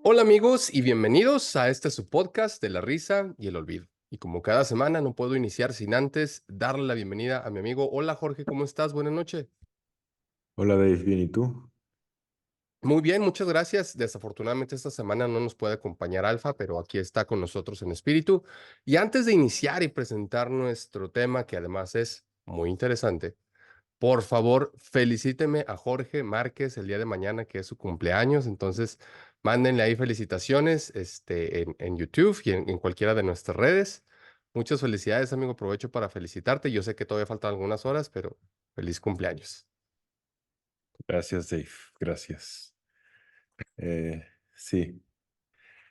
Hola amigos y bienvenidos a este su podcast de la risa y el olvido. Y como cada semana no puedo iniciar sin antes darle la bienvenida a mi amigo. Hola Jorge, ¿cómo estás? Buenas noches. Hola Dave, bien, ¿y tú? Muy bien, muchas gracias. Desafortunadamente esta semana no nos puede acompañar Alfa, pero aquí está con nosotros en espíritu. Y antes de iniciar y presentar nuestro tema, que además es muy interesante, por favor, felicíteme a Jorge Márquez el día de mañana, que es su cumpleaños. Entonces, mándenle ahí felicitaciones en YouTube y en cualquiera de nuestras redes. Muchas felicidades, amigo. Aprovecho para felicitarte. Yo sé que todavía faltan algunas horas, pero feliz cumpleaños. Gracias Dave, gracias. Sí,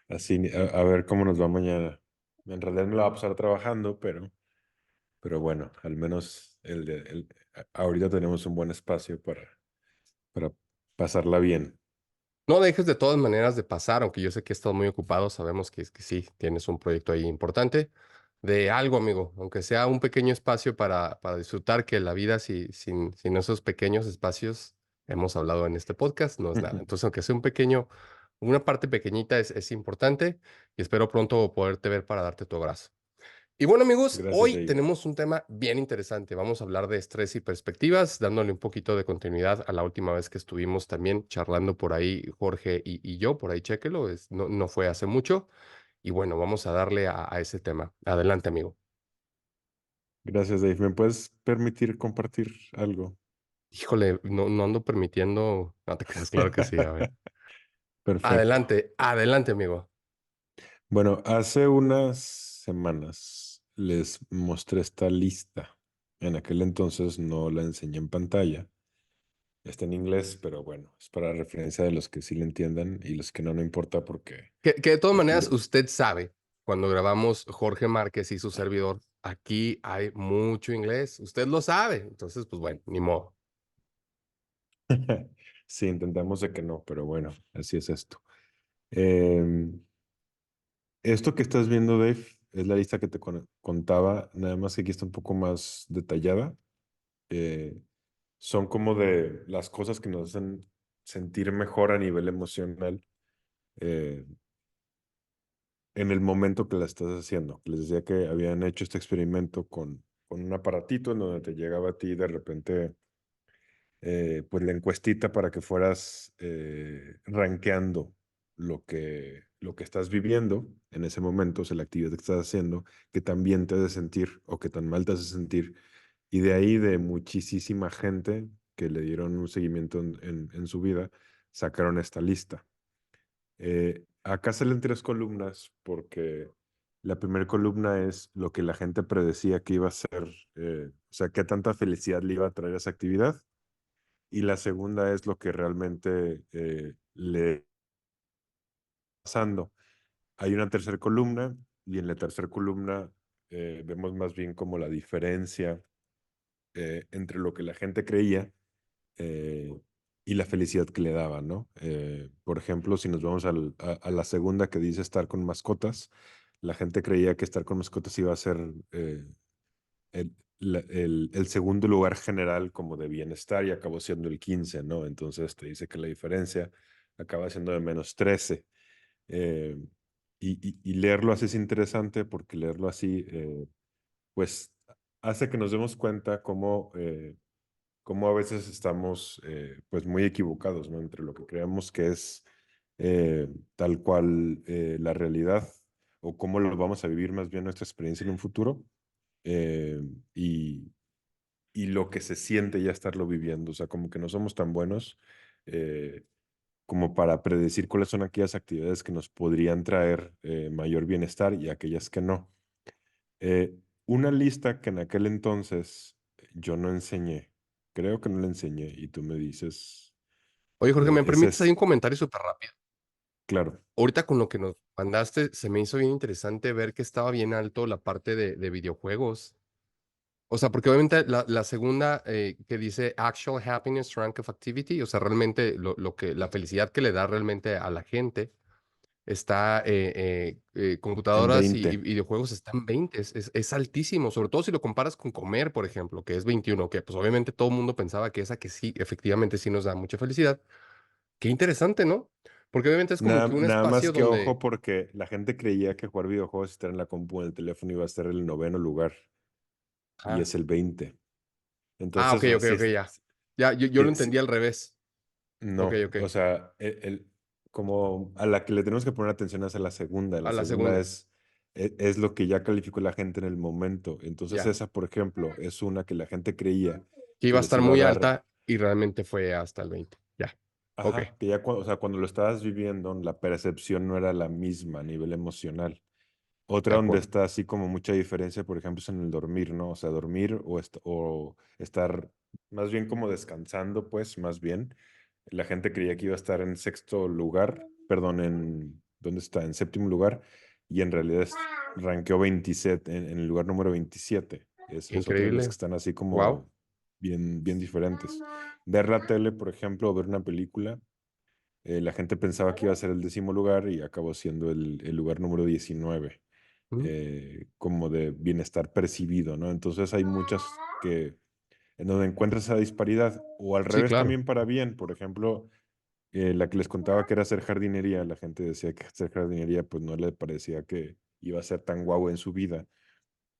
así, a ver cómo nos va mañana. En realidad me la va a pasar trabajando, pero bueno, al menos ahorita tenemos un buen espacio para pasarla bien. No dejes de todas maneras de pasar, aunque yo sé que he estado muy ocupado. Sabemos que sí, tienes un proyecto ahí importante. De algo, amigo, aunque sea un pequeño espacio para disfrutar, que la vida sin esos pequeños espacios, hemos hablado en este podcast, no es nada. Entonces, aunque sea un pequeño, una parte pequeñita es importante y espero pronto poderte ver para darte tu abrazo. Y bueno, amigos, Gracias hoy Dave. tenemos un tema bien interesante. Vamos a hablar de estrés y perspectivas, dándole un poquito de continuidad a la última vez que estuvimos también charlando por ahí, Jorge y yo, por ahí chéquelo, no fue hace mucho. Y bueno, vamos a darle a ese tema. Adelante, amigo. Gracias Dave. ¿Me puedes permitir compartir algo? Híjole, no ando permitiendo, no te creas, claro que sí, a ver. Perfecto. Adelante, adelante, amigo. Bueno, hace unas semanas les mostré esta lista. En aquel entonces no la enseñé en pantalla. Está en inglés, pero bueno, es para referencia de los que sí le entiendan y los que no, no importa porque Que de todas aquí maneras, usted sabe, cuando grabamos Jorge Márquez y su servidor, aquí hay mucho inglés, usted lo sabe. Entonces, pues bueno, ni modo. sí intentamos de que no, pero bueno, así es esto. Em, Esto que estás viendo, Dave, es la lista que te contaba, nada más que aquí está un poco más detallada. Eh, Son como de las cosas que nos hacen sentir mejor a nivel emocional. eh, en el momento que la estás haciendo. Les decía que habían hecho este experimento con un aparatito en donde te llegaba a ti de repente pues la encuestita para que fueras rankeando lo que estás viviendo en ese momento, o sea, la actividad que estás haciendo, que tan bien te hace sentir o que tan mal te hace sentir. Y de ahí de muchísima gente que le dieron un seguimiento en su vida, sacaron esta lista. Acá salen tres columnas porque la primera columna es lo que la gente predecía que iba a ser, o sea, qué tanta felicidad le iba a traer esa actividad. Y la segunda es lo que realmente le está pasando. Hay una tercera columna y en la tercera columna vemos más bien como la diferencia entre lo que la gente creía eh, y la felicidad que le daba, ¿no? Por ejemplo, si nos vamos a la segunda que dice estar con mascotas, la gente creía que estar con mascotas iba a ser el segundo lugar general como de bienestar y acabó siendo el 15, ¿no? Entonces te dice que la diferencia acaba siendo de -13. Eh, y leerlo así es interesante porque leerlo así, pues hace que nos demos cuenta cómo a veces estamos pues muy equivocados, ¿no? Entre lo que creemos que es tal cual la realidad o cómo lo vamos a vivir más bien nuestra experiencia en un futuro eh, y, y lo que se siente ya estarlo viviendo. O sea, como que no somos tan buenos eh, como para predecir cuáles son aquellas actividades que nos podrían traer mayor bienestar y aquellas que no. Eh, una lista que en aquel entonces yo no enseñé, creo que no la enseñé y tú me dices, Oye, Jorge, ¿me ese permites ahí un es, comentario súper rápido? claro, Ahorita con lo que nos mandaste, se me hizo bien interesante ver que estaba bien alto la parte de videojuegos. O sea, porque obviamente la segunda que dice Actual Happiness Rank of Activity, o sea, realmente la felicidad que le da realmente a la gente está, en computadoras y 20. videojuegos están 20, es altísimo, sobre todo si lo comparas con comer, por ejemplo, que es 21, que pues obviamente todo el mundo pensaba que esa que sí, efectivamente sí nos da mucha felicidad. Qué interesante, ¿no? Porque obviamente es como que un Nada más espacio que ojo donde, porque la gente creía que jugar videojuegos y estar en la compu o en el teléfono iba a ser el noveno lugar y ah, es el 20. ok, Entonces, o sea, ok, ok, ya. Ya, yo lo sí, entendí al revés. Ok, no, ok. o sea, como a la que le tenemos que poner atención es a la segunda. La A la segunda segunda. es lo que ya calificó la gente en el momento. Entonces, Ya. esa, por ejemplo, es una que la gente creía Que que iba a les estar iba a muy dar. alta y realmente fue hasta el 20. Ya. Ok. Ajá, que ya cuando, o sea, cuando lo estabas viviendo, la percepción no era la misma a nivel emocional. De Otra donde acuerdo. está así como mucha diferencia, por ejemplo, es en el dormir, ¿no? O sea, dormir o estar más bien como descansando, pues, más bien. La gente creía que iba a estar en sexto lugar, perdón, ¿dónde está? En séptimo lugar, y en realidad ranqueó 27, en el lugar número 27. Qué Es otra de las que increíble. están así Wow. como bien, bien diferentes. Ver la tele, por ejemplo, o ver una película, la gente pensaba que iba a ser el décimo lugar y acabó siendo el lugar número 19, como de bienestar percibido, ¿no? Entonces hay muchas que en donde encuentras esa disparidad, o al Sí, revés claro. también para bien, por ejemplo, la que les contaba que era hacer jardinería, la gente decía que hacer jardinería pues no le parecía que iba a ser tan guau en su vida,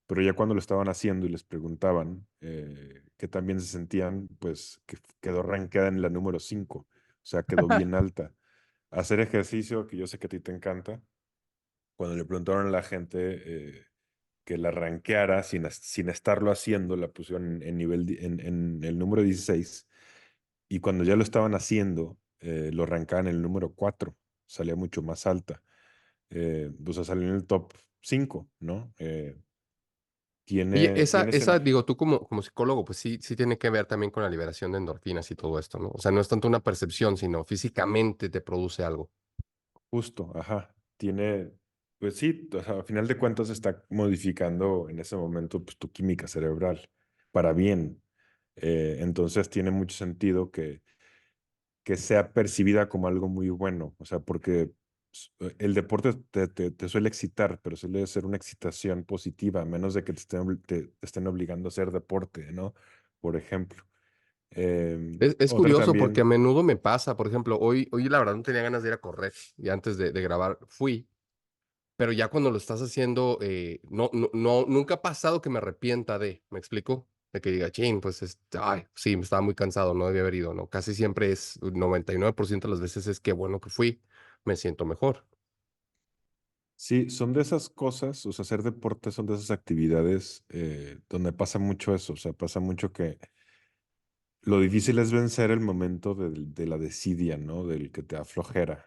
pero ya cuando lo estaban haciendo y les preguntaban que también se sentían, pues que quedó rankeada en la número 5, o sea, quedó bien alta. Hacer ejercicio, que yo sé que a ti te encanta, cuando le preguntaron a la gente que la rankeara sin estarlo haciendo, la pusieron en nivel, en el número 16 y cuando ya lo estaban haciendo, lo rankeaban en el número 4, salía mucho más alta. O sea, salió en el top 5, ¿no? Oye, Tiene, esa, tiene esa, sen- digo, tú como psicólogo, pues sí, sí tiene que ver también con la liberación de endorfinas y todo esto, ¿no? O sea, no es tanto una percepción, sino físicamente te produce algo. Justo, ajá. Tiene, pues sí, o sea, a final de cuentas está modificando en ese momento pues, tu química cerebral para bien. Entonces tiene mucho sentido que sea percibida como algo muy bueno, o sea, porque el deporte te suele excitar, pero suele ser una excitación positiva, a menos de que te estén obligando a hacer deporte, ¿no? Por ejemplo. Es Otra curioso porque a también, menudo me pasa, por ejemplo, hoy la verdad no tenía ganas de ir a correr y antes de grabar fui, pero ya cuando lo estás haciendo, nunca ha pasado que me arrepienta ¿me explico? De que diga, chin, pues, ay, sí, me estaba muy cansado, no debía haber ido, ¿no? Casi siempre 99% de las veces es que bueno que fui, me siento mejor. sí, son de esas cosas, o sea, hacer deporte son de esas actividades donde pasa mucho eso, o sea, pasa mucho que lo difícil es vencer el momento de la desidia, ¿no? Del que te aflojera,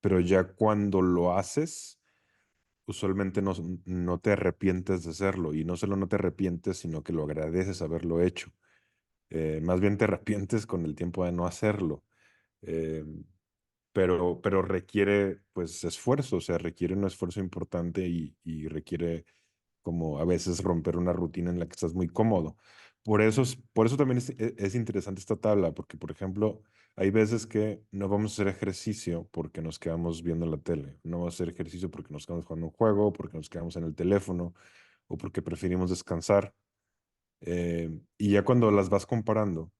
pero ya cuando lo haces usualmente no te arrepientes de hacerlo y no solo no te arrepientes, sino que lo agradeces haberlo hecho. Más bien te arrepientes con el tiempo de no hacerlo. Eh, pero requiere pues esfuerzo, o sea, requiere un esfuerzo importante y requiere como a veces romper una rutina en la que estás muy cómodo. Por eso también es interesante esta tabla, porque por ejemplo, hay veces que no vamos a hacer ejercicio porque nos quedamos viendo la tele, no vamos a hacer ejercicio porque nos quedamos jugando un juego, porque nos quedamos en el teléfono o porque preferimos descansar. Y ya cuando las vas comparando,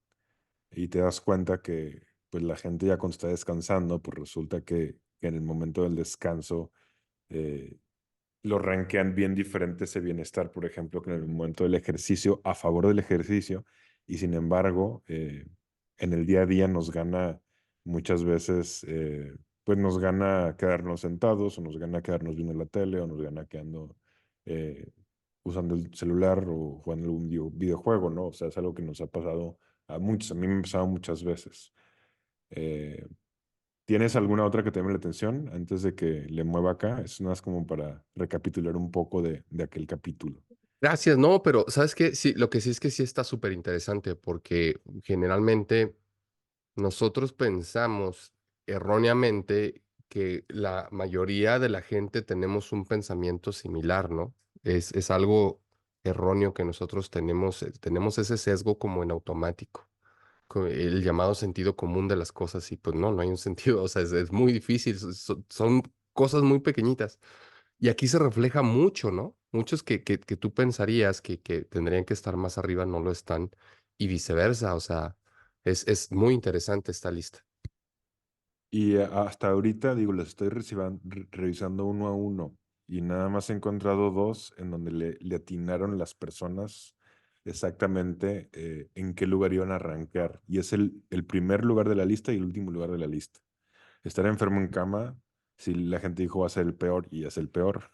y te das cuenta que pues la gente ya cuando está descansando, pues resulta que en el momento del descanso eh, lo rankean bien diferente ese bienestar, por ejemplo, que en el momento del ejercicio, a favor del ejercicio, y sin embargo, en el día a día nos gana muchas veces, pues nos gana quedarnos sentados, o nos gana quedarnos viendo la tele, o nos gana quedando eh, usando el celular o jugando algún videojuego, ¿no? O sea, es algo que nos ha pasado a muchos, a mí me ha pasado muchas veces. Eh, ¿Tienes alguna otra que te llame la atención antes de que le mueva acá? Es más como para recapitular un poco de aquel capítulo. Gracias, no, pero ¿sabes qué? Sí, lo que sí es que sí está súper interesante porque generalmente nosotros pensamos erróneamente que la mayoría de la gente tenemos un pensamiento similar, ¿no? Es algo erróneo que nosotros tenemos ese sesgo como en automático, el llamado sentido común de las cosas y pues no hay un sentido, o sea, es muy difícil, son cosas muy pequeñitas. Y aquí se refleja mucho, ¿no? Muchos que tú pensarías que tendrían que estar más arriba no lo están y viceversa, o sea, es muy interesante esta lista. Y hasta ahorita, digo, les estoy revisando uno a uno y nada más he encontrado dos en donde le atinaron las personas exactamente en qué lugar iban a arrancar. Y es el primer lugar de la lista y el último lugar de la lista. Estar enfermo en cama, si la gente dijo va a ser el peor y es el peor.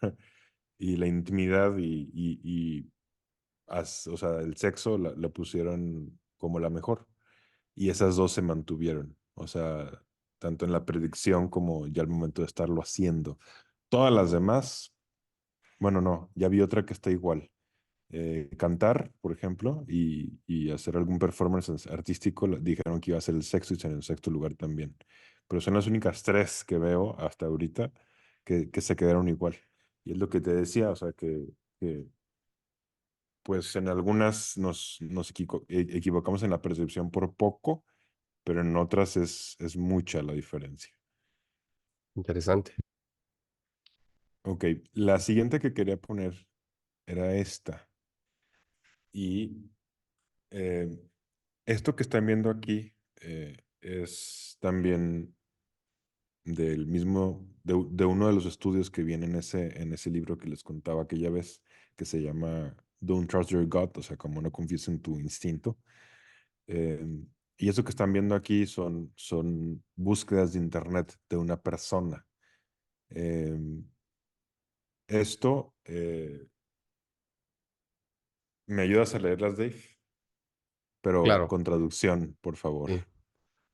Y la intimidad o sea, el sexo la pusieron como la mejor. Y esas dos se mantuvieron. O sea, tanto en la predicción como ya al momento de estarlo haciendo. Todas las demás, bueno, no, ya vi otra que está igual. Cantar, por ejemplo, y hacer algún performance artístico, dijeron que iba a ser el sexto y en el sexto lugar también. Pero son las únicas tres que veo hasta ahorita que se quedaron igual. Y es lo que te decía, o sea, que pues en algunas nos equivocamos en la percepción por poco, pero en otras es mucha la diferencia. Interesante. Ok, la siguiente que quería poner era esta. Y eh, esto que están viendo aquí es también del mismo, de uno de los estudios que viene en ese libro que les contaba aquella vez, que se llama Don't Trust Your Gut, o sea, como no confíes en tu instinto. Y eso que están viendo aquí son búsquedas de internet de una persona. Em, esto, ¿me ayudas a leerlas, Dave? Pero Claro, con traducción, por favor. sí.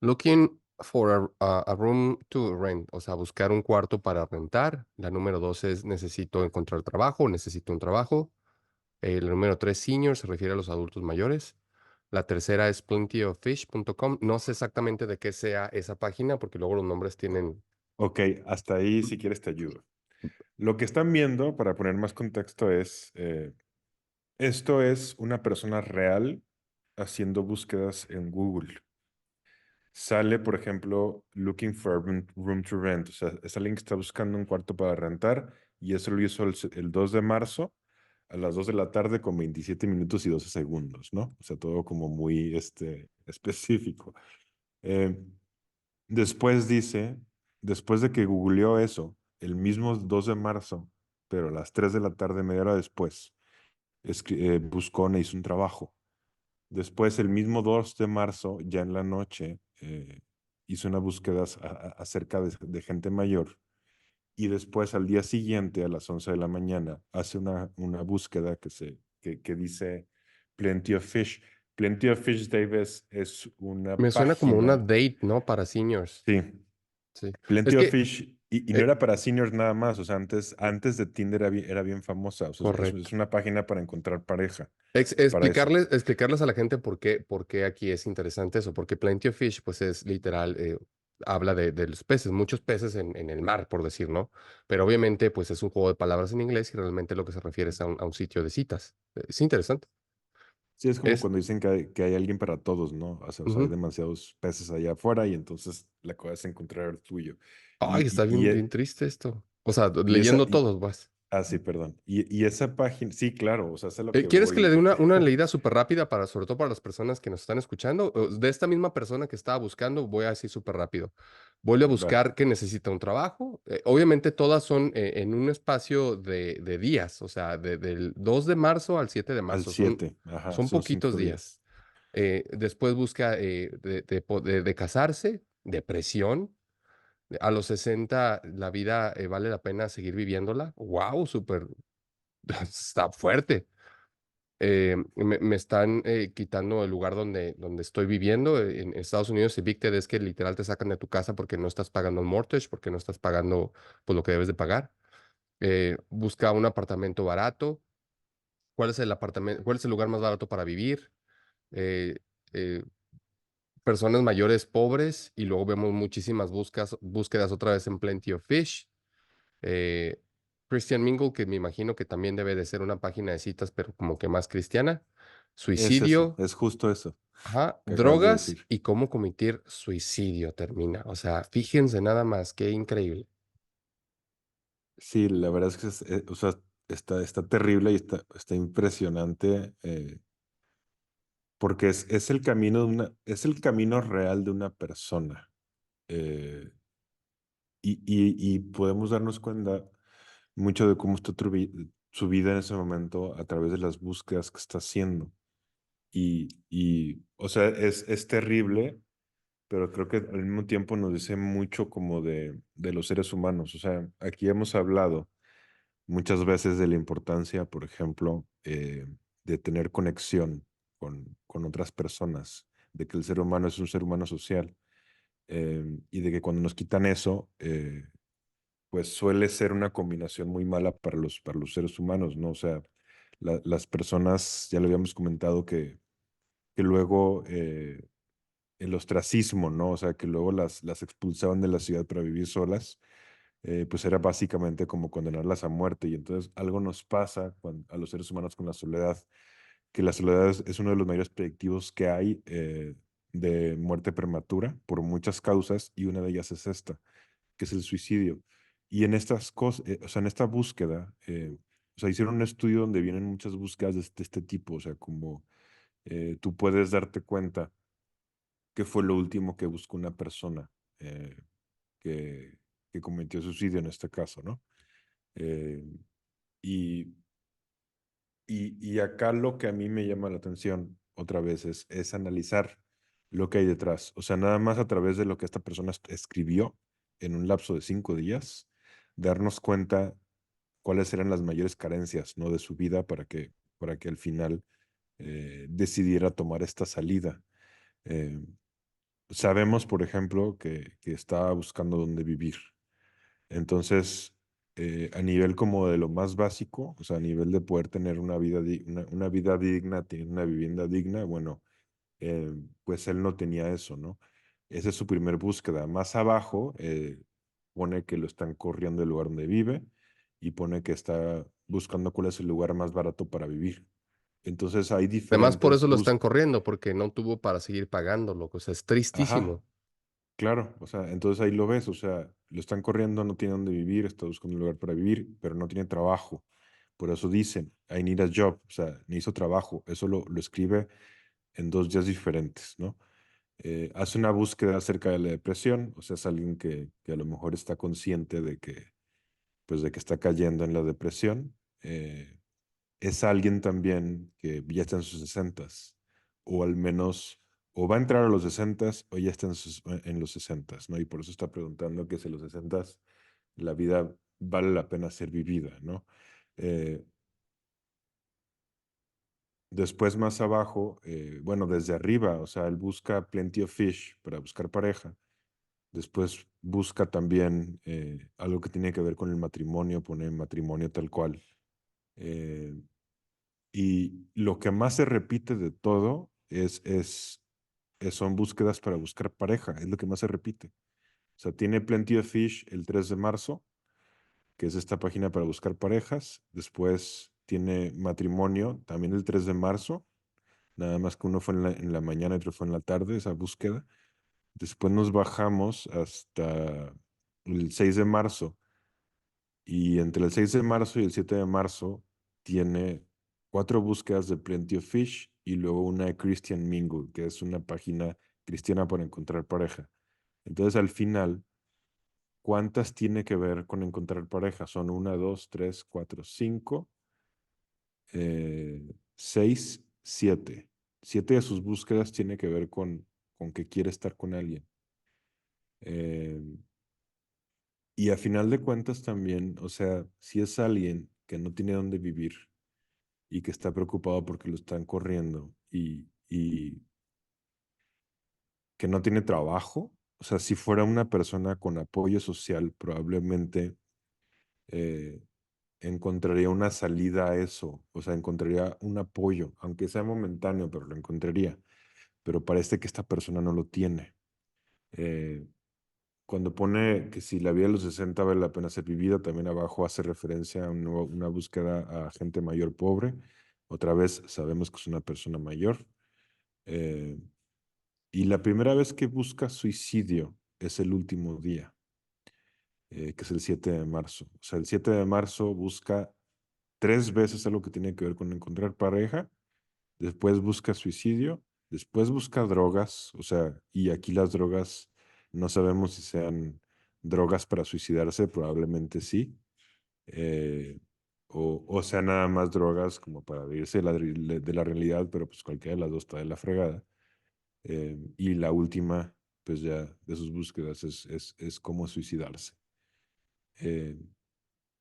Looking for a room to rent, o sea, buscar un cuarto para rentar. La número dos es necesito encontrar trabajo, necesito un trabajo. El número tres, senior, se refiere a los adultos mayores. La tercera es plentyoffish.com. No sé exactamente de qué sea esa página porque luego los nombres tienen... Ok, hasta ahí si quieres te ayudo. Lo que están viendo, para poner más contexto, es, esto es una persona real haciendo búsquedas en Google. Sale, por ejemplo, looking for a room to rent. O sea, es alguien que está buscando un cuarto para rentar y eso lo hizo el 2 de marzo a las 2 de la tarde con 27 minutos y 12 segundos, ¿no? O sea, todo como muy específico. Eh, Después dice, después de que googleó eso, el mismo 2 de marzo, pero a las 3 de la tarde, media hora después, buscó, e hizo un trabajo. Después, el mismo 2 de marzo, ya en la noche, hizo una búsqueda acerca de gente mayor. Y después, al día siguiente, a las 11 de la mañana, hace una búsqueda que dice Plenty of Fish. Plenty of Fish, Davis, es una Me suena como una página. date, ¿no? Para seniors. Sí, Sí. Plenty Es of que, Fish, y no eh, era para seniors nada más, o sea, antes de Tinder era bien famosa, o sea, es correcto. una página para encontrar pareja, para eso. Explicarles a la gente por qué aquí es interesante eso, porque Plenty of Fish, pues es literal, habla de los peces, muchos peces en el mar, por decir, ¿no? Pero obviamente, pues es un juego de palabras en inglés y realmente lo que se refiere es a un sitio de citas. Es interesante. Sí, es como Es, cuando dicen que hay alguien para todos, ¿no? O sea, hay ujú. demasiados peces allá afuera y entonces la cosa es encontrar el tuyo. Y, Ay, está y, y, bien e- triste esto. O sea, y esa, leyendo todos, pues. sí, perdón. Y esa página, sí, claro, o sea, es a lo que ¿Quieres que le dé voy. una leída súper rápida para, sobre todo para las personas que nos están escuchando? De esta misma persona que estaba buscando, voy a decir súper rápido. Vuelve a Va, buscar que necesita un trabajo. Obviamente todas son en un espacio de días, o sea, del 2 de marzo al 7 de al marzo. Son, 7, ajá, son son poquitos 5 días. días. Después busca de casarse, depresión. A los 60 la vida vale la pena seguir viviéndola. ¡Wow! Súper, está fuerte. Me están quitando el lugar donde estoy viviendo. En Estados Unidos, evicted es que literal te sacan de tu casa porque no estás pagando el mortgage, porque no estás pagando pues, lo que debes de pagar. Busca un apartamento barato. ¿Cuál es el apartamento, cuál es el lugar más barato para vivir? Eh, eh, Personas mayores pobres y luego vemos muchísimas búsquedas otra vez en Plenty of Fish. eh, Christian Mingle, que me imagino que también debe de ser una página de citas, pero como que más cristiana. Es eso, Suicidio, es justo eso ajá, que acabas de drogas decir. y cómo cometer suicidio termina. O sea, fíjense nada más, qué increíble. Sí, la verdad es que o sea, está terrible y está impresionante porque es el camino es el camino real de una persona. y podemos darnos cuenta mucho de cómo está su vida en ese momento a través de las búsquedas que está haciendo. O sea, es terrible, pero creo que al mismo tiempo nos dice mucho como de los seres humanos. O sea, aquí hemos hablado muchas veces de la importancia, por ejemplo, de tener conexión con otras personas, de que el ser humano es un ser humano social, y de que cuando nos quitan eso, pues suele ser una combinación muy mala para los seres humanos, ¿no? O sea, las personas, ya lo habíamos comentado, que luego el ostracismo, ¿no? O sea, que luego las expulsaban de la ciudad para vivir solas, pues era básicamente como condenarlas a muerte. Y entonces algo nos pasa a los seres humanos con la soledad, que la soledad es uno de los mayores predictivos que hay de muerte prematura por muchas causas, y una de ellas es esta, que es el suicidio. Y en estas cosas, o sea, en esta búsqueda, o sea, hicieron un estudio donde vienen muchas búsquedas de este tipo, o sea, como tú puedes darte cuenta qué fue lo último que buscó una persona eh, que, que cometió suicidio en este caso, ¿no? Eh, y, y acá lo que a mí me llama la atención otra vez es analizar lo que hay detrás. O sea, nada más a través de lo que esta persona escribió en un lapso de 5 días, darnos cuenta cuáles eran las mayores carencias, ¿no? De su vida para que al final decidiera tomar esta salida. Eh, Sabemos, por ejemplo, que estaba buscando dónde vivir. Entonces, a nivel como de lo más básico, o sea, a nivel de poder tener una vida, una vida digna, tener una vivienda digna, bueno, pues él no tenía eso, ¿no? Esa es su primer búsqueda. Más abajo, pone que lo están corriendo del lugar donde vive y pone que está buscando cuál es el lugar más barato para vivir. Entonces hay Además, por diferentes eso lo están búsquedas. corriendo, porque no tuvo para seguir pagándolo, o sea, es Ajá, tristísimo. claro, o sea, entonces ahí lo ves, o sea, lo están corriendo, no tiene dónde vivir, está buscando un lugar para vivir, pero no tiene trabajo. Por eso dicen, I need a job, o sea, necesito trabajo. Eso lo escribe en 2 días diferentes, ¿no? Hace una búsqueda acerca de la depresión, o sea, es alguien que a lo mejor está consciente de que, pues, de que está cayendo en la depresión. Es alguien también que ya está en sus sesentas, o al menos, o va a entrar a los sesentas, o ya está en los sesentas, ¿no? Y por eso está preguntando que si a los sesentas la vida vale la pena ser vivida, ¿no? Eh, Después más abajo, bueno, desde arriba, o sea, él busca Plenty of Fish para buscar pareja. Después busca también algo que tiene que ver con el matrimonio, pone matrimonio tal cual. Eh, y lo que más se repite de todo son búsquedas para buscar pareja, es lo que más se repite. O sea, tiene Plenty of Fish el 3 de marzo, que es esta página para buscar parejas. Después tiene matrimonio también el 3 de marzo, nada más que uno fue en la mañana y otro fue en la tarde, esa búsqueda. Después nos bajamos hasta el 6 de marzo, y entre el 6 de marzo y el 7 de marzo tiene 4 búsquedas de Plenty of Fish y luego una de Christian Mingle, que es una página cristiana para encontrar pareja. Entonces, al final, ¿cuántas tiene que ver con encontrar pareja? Son 1, 2, 3, 4, 5, 6, 7. 7 de sus búsquedas tiene que ver con que quiere estar con alguien. Eh, y a final de cuentas también, o sea, si es alguien que no tiene dónde vivir y que está preocupado porque lo están corriendo y que no tiene trabajo, o sea, si fuera una persona con apoyo social, probablemente eh, encontraría una salida a eso, o sea, encontraría un apoyo, aunque sea momentáneo, pero lo encontraría. Pero parece que esta persona no lo tiene. Eh, Cuando pone que si la vida de los 60 vale la pena ser vivida, también abajo hace referencia a una búsqueda a gente mayor pobre. Otra vez sabemos que es una persona mayor. Eh, y la primera vez que busca suicidio es el último día, que es el 7 de marzo. O sea, el 7 de marzo busca 3 veces algo que tiene que ver con encontrar pareja, después busca suicidio, después busca drogas, o sea, y aquí las drogas no sabemos si sean drogas para suicidarse, probablemente sí. eh, o sea, nada más drogas como para irse de la realidad, pero pues cualquiera de las dos está de la fregada. Y la última, pues ya de sus búsquedas es cómo suicidarse. Eh,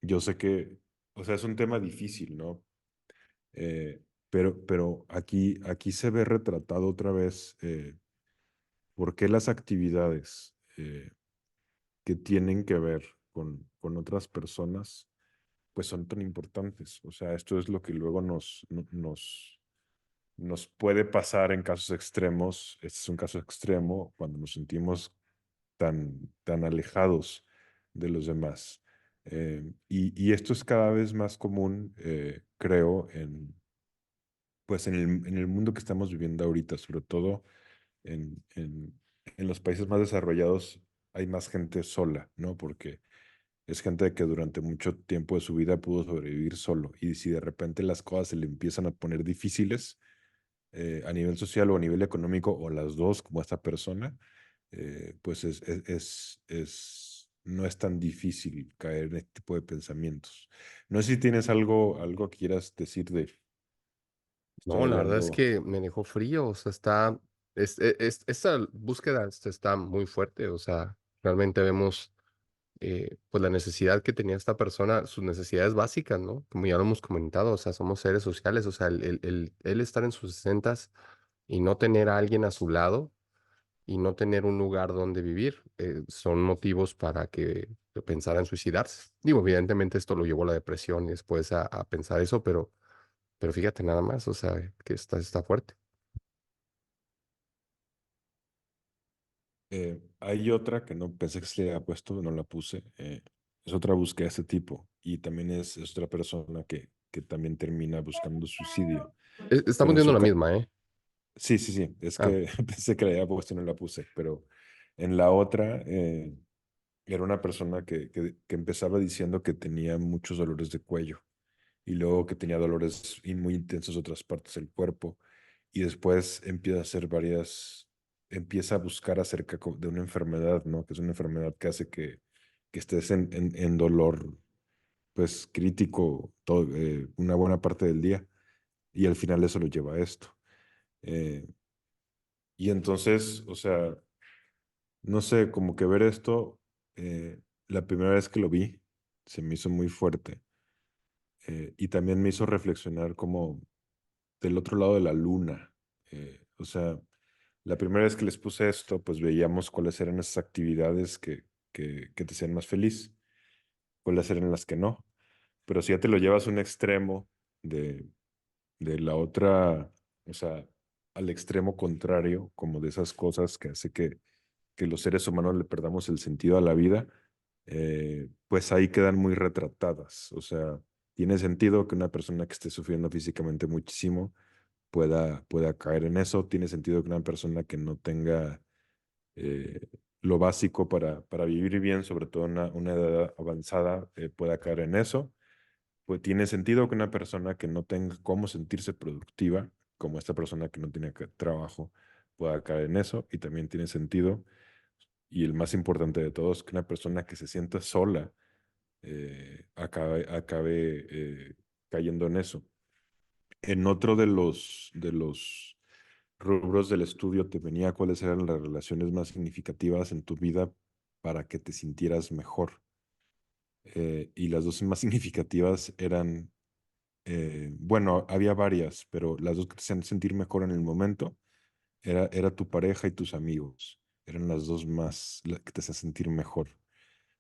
yo sé que, o sea, es un tema difícil, ¿no? Pero aquí se ve retratado otra vez por qué las actividades que tienen que ver con otras personas, pues son tan importantes. O sea, esto es lo que luego nos puede pasar en casos extremos. Este es un caso extremo cuando nos sentimos tan alejados de los demás. Y esto es cada vez más común, creo, pues en el mundo que estamos viviendo ahorita, sobre todo en, en, en los países más desarrollados, hay más gente sola, ¿no? Porque es gente que durante mucho tiempo de su vida pudo sobrevivir solo. Y si de repente las cosas se le empiezan a poner difíciles, a nivel social o a nivel económico, o las dos, como esta persona, pues no es tan difícil caer en este tipo de pensamientos. No sé si tienes algo que quieras decir de, estoy No, la verdad es hablando. que me dejó frío, o sea, esta búsqueda está muy fuerte, o sea, realmente vemos pues la necesidad que tenía esta persona, sus necesidades básicas, ¿no? Como ya lo hemos comentado, o sea, somos seres sociales, o sea, el estar en sus sesentas y no tener a alguien a su lado y no tener un lugar donde vivir, son motivos para que pensara en suicidarse. Digo, evidentemente esto lo llevó a la depresión y después a pensar eso, pero fíjate nada más, o sea, que está fuerte. Hay otra que no pensé que se le había puesto, no la puse. Es otra búsqueda de este tipo. Y también es otra persona que también termina buscando suicidio. Estamos Pero en viendo su la caso, misma, ¿eh? sí, sí, sí. Es Ah, que pensé que la había puesto y no la puse. Pero en la otra, era una persona que empezaba diciendo que tenía muchos dolores de cuello y luego que tenía dolores muy intensos en otras partes del cuerpo y después empieza a hacer empieza a buscar acerca de una enfermedad, ¿no? Que es una enfermedad que hace que estés en dolor, pues crítico una buena parte del día y al final eso lo lleva a esto. Eh, y entonces, o sea, no sé, como que ver esto, la primera vez que lo vi, se me hizo muy fuerte y también me hizo reflexionar como del otro lado de la luna. O sea, la primera vez que les puse esto, pues veíamos cuáles eran esas actividades que te hacían más feliz, cuáles eran las que no. Pero si ya te lo llevas a un extremo de, de la otra, o sea, al extremo contrario, como de esas cosas que hace que los seres humanos le perdamos el sentido a la vida, pues ahí quedan muy retratadas. O sea, tiene sentido que una persona que esté sufriendo físicamente muchísimo pueda caer en eso. Tiene sentido que una persona que no tenga lo básico para vivir bien, sobre todo en una edad avanzada, pueda caer en eso. Pues tiene sentido que una persona que no tenga cómo sentirse productiva, como esta persona que no tiene trabajo, pueda caer en eso. Y también tiene sentido, y el más importante de todos, que una persona que se sienta sola acabe cayendo en eso. En otro de los rubros del estudio te venía cuáles eran las relaciones más significativas en tu vida para que te sintieras mejor. Y las dos más significativas eran, bueno, había varias, pero las dos que te hacían sentir mejor en el momento era tu pareja y tus amigos. Eran las dos más las que te hacían sentir mejor.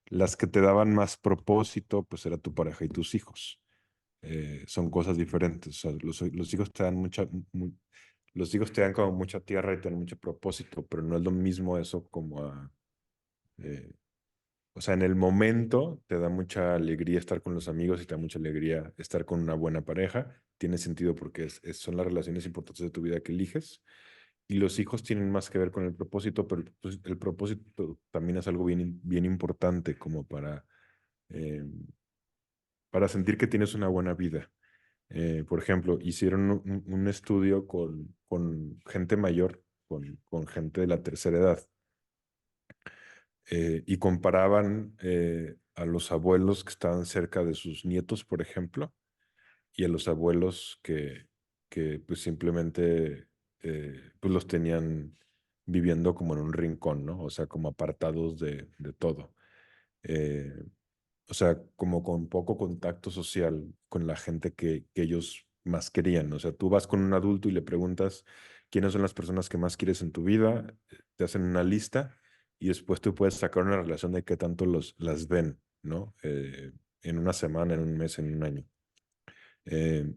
Las que te daban más propósito, pues era tu pareja y tus hijos. Son cosas diferentes. O sea, los hijos te dan los hijos te dan como mucha tierra y te dan mucho propósito, pero no es lo mismo eso como eh, o sea, en el momento te da mucha alegría estar con los amigos y te da mucha alegría estar con una buena pareja. Tiene sentido porque son las relaciones importantes de tu vida que eliges. Y los hijos tienen más que ver con el propósito, pero el propósito también es algo bien importante como eh, para sentir que tienes una buena vida. Por ejemplo, hicieron un estudio con gente mayor, con gente de la tercera edad, y comparaban a los abuelos que estaban cerca de sus nietos, por ejemplo, y a los abuelos que pues simplemente pues los tenían viviendo como en un rincón, ¿no? O sea, como apartados de todo. Eh, o sea, como con poco contacto social con la gente que ellos más querían. O sea, tú vas con un adulto y le preguntas quiénes son las personas que más quieres en tu vida, te hacen una lista y después tú puedes sacar una relación de qué tanto las ven, ¿no? En una semana, en un mes, en un año. Eh,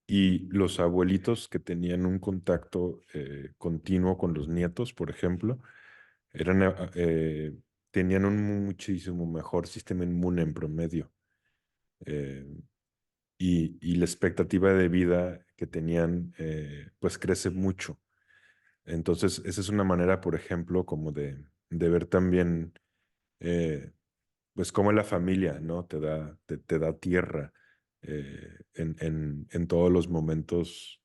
y los abuelitos que tenían un contacto continuo con los nietos, por ejemplo, eran, tenían un muchísimo mejor sistema inmune en promedio. eh, y la expectativa de vida que tenían, pues crece mucho. Entonces, esa es una manera, por ejemplo, como de ver también, eh, pues cómo la familia, ¿no? Te da tierra en todos los momentos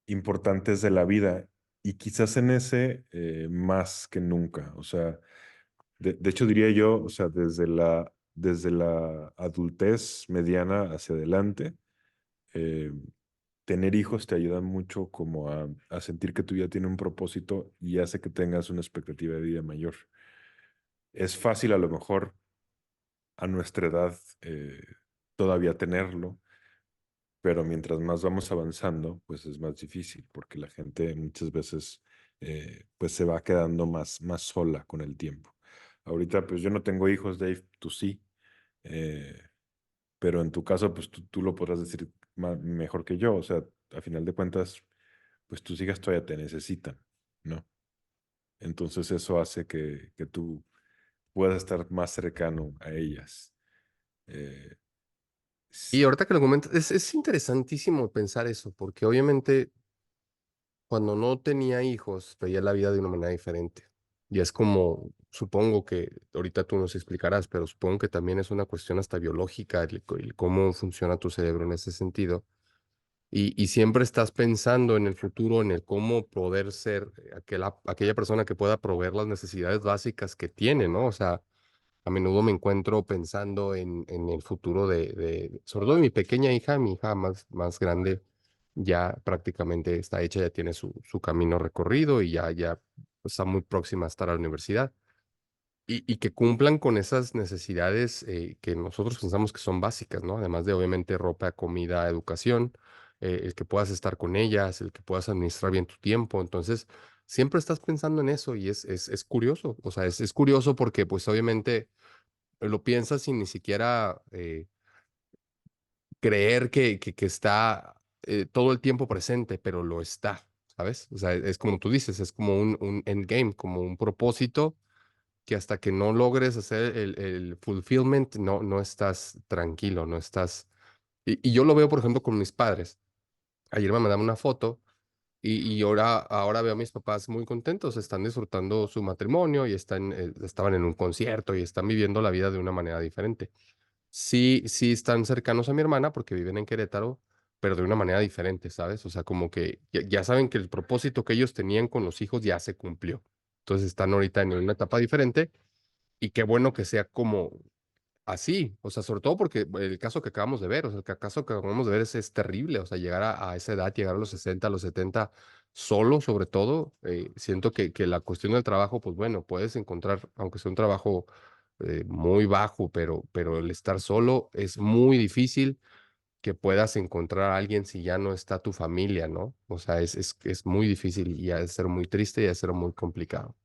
importantes de la vida y quizás en ese más que nunca. O sea, de hecho diría yo, o sea, desde la adultez mediana hacia adelante, eh, tener hijos te ayuda mucho como a sentir que tu vida tiene un propósito y hace que tengas una expectativa de vida mayor. Es fácil a lo mejor a nuestra edad todavía tenerlo, pero mientras más vamos avanzando, pues es más difícil porque la gente muchas veces pues se va quedando más sola con el tiempo. Ahorita pues yo no tengo hijos, Dave, tú sí, eh, pero en tu caso pues tú lo podrás decir mejor que yo, o sea, a final de cuentas pues tus hijas todavía te necesitan, ¿no? Entonces eso hace que tú puedas estar más cercano a ellas. Eh, Y s- ahorita que lo comentas, es interesantísimo pensar eso, porque obviamente cuando no tenía hijos, veía la vida de una manera diferente. Y es como, supongo que, ahorita tú nos explicarás, pero supongo que también es una cuestión hasta biológica, el cómo funciona tu cerebro en ese sentido. Y siempre estás pensando en el futuro, en el cómo poder ser aquella persona que pueda proveer las necesidades básicas que tiene, ¿no? O sea, a menudo me encuentro pensando en el futuro sobre todo de mi pequeña hija, mi hija más grande, ya prácticamente está hecha, ya tiene su camino recorrido y ya está muy próxima a estar a la universidad. Y que cumplan con esas necesidades que nosotros pensamos que son básicas, ¿no? Además de obviamente ropa, comida, educación, el que puedas estar con ellas, el que puedas administrar bien tu tiempo. Entonces, siempre estás pensando en eso y es curioso. O sea, es curioso porque pues obviamente lo piensas sin ni siquiera creer que está todo el tiempo presente, pero lo está, ¿sabes? O sea, es como tú dices, es como un endgame, como un propósito que hasta que no logres hacer el fulfillment, no estás tranquilo, no estás... Y yo lo veo, por ejemplo, con mis padres. Ayer me mandaban una foto y ahora veo a mis papás muy contentos, están disfrutando su matrimonio y estaban en un concierto y están viviendo la vida de una manera diferente. Sí, sí están cercanos a mi hermana porque viven en Querétaro, pero de una manera diferente, ¿sabes? O sea, como que ya saben que el propósito que ellos tenían con los hijos ya se cumplió. Entonces están ahorita en una etapa diferente y qué bueno que sea como así, o sea, sobre todo porque el caso que acabamos de ver, o sea, el caso que acabamos de ver es terrible, o sea, llegar a esa edad, llegar a los 60 a los 70 solo, sobre todo, siento que la cuestión del trabajo, pues bueno, puedes encontrar, aunque sea un trabajo muy bajo, pero el estar solo es muy difícil que puedas encontrar a alguien si ya no está tu familia, ¿no? O sea, es muy difícil y ha de ser muy triste y ha de ser muy complicado.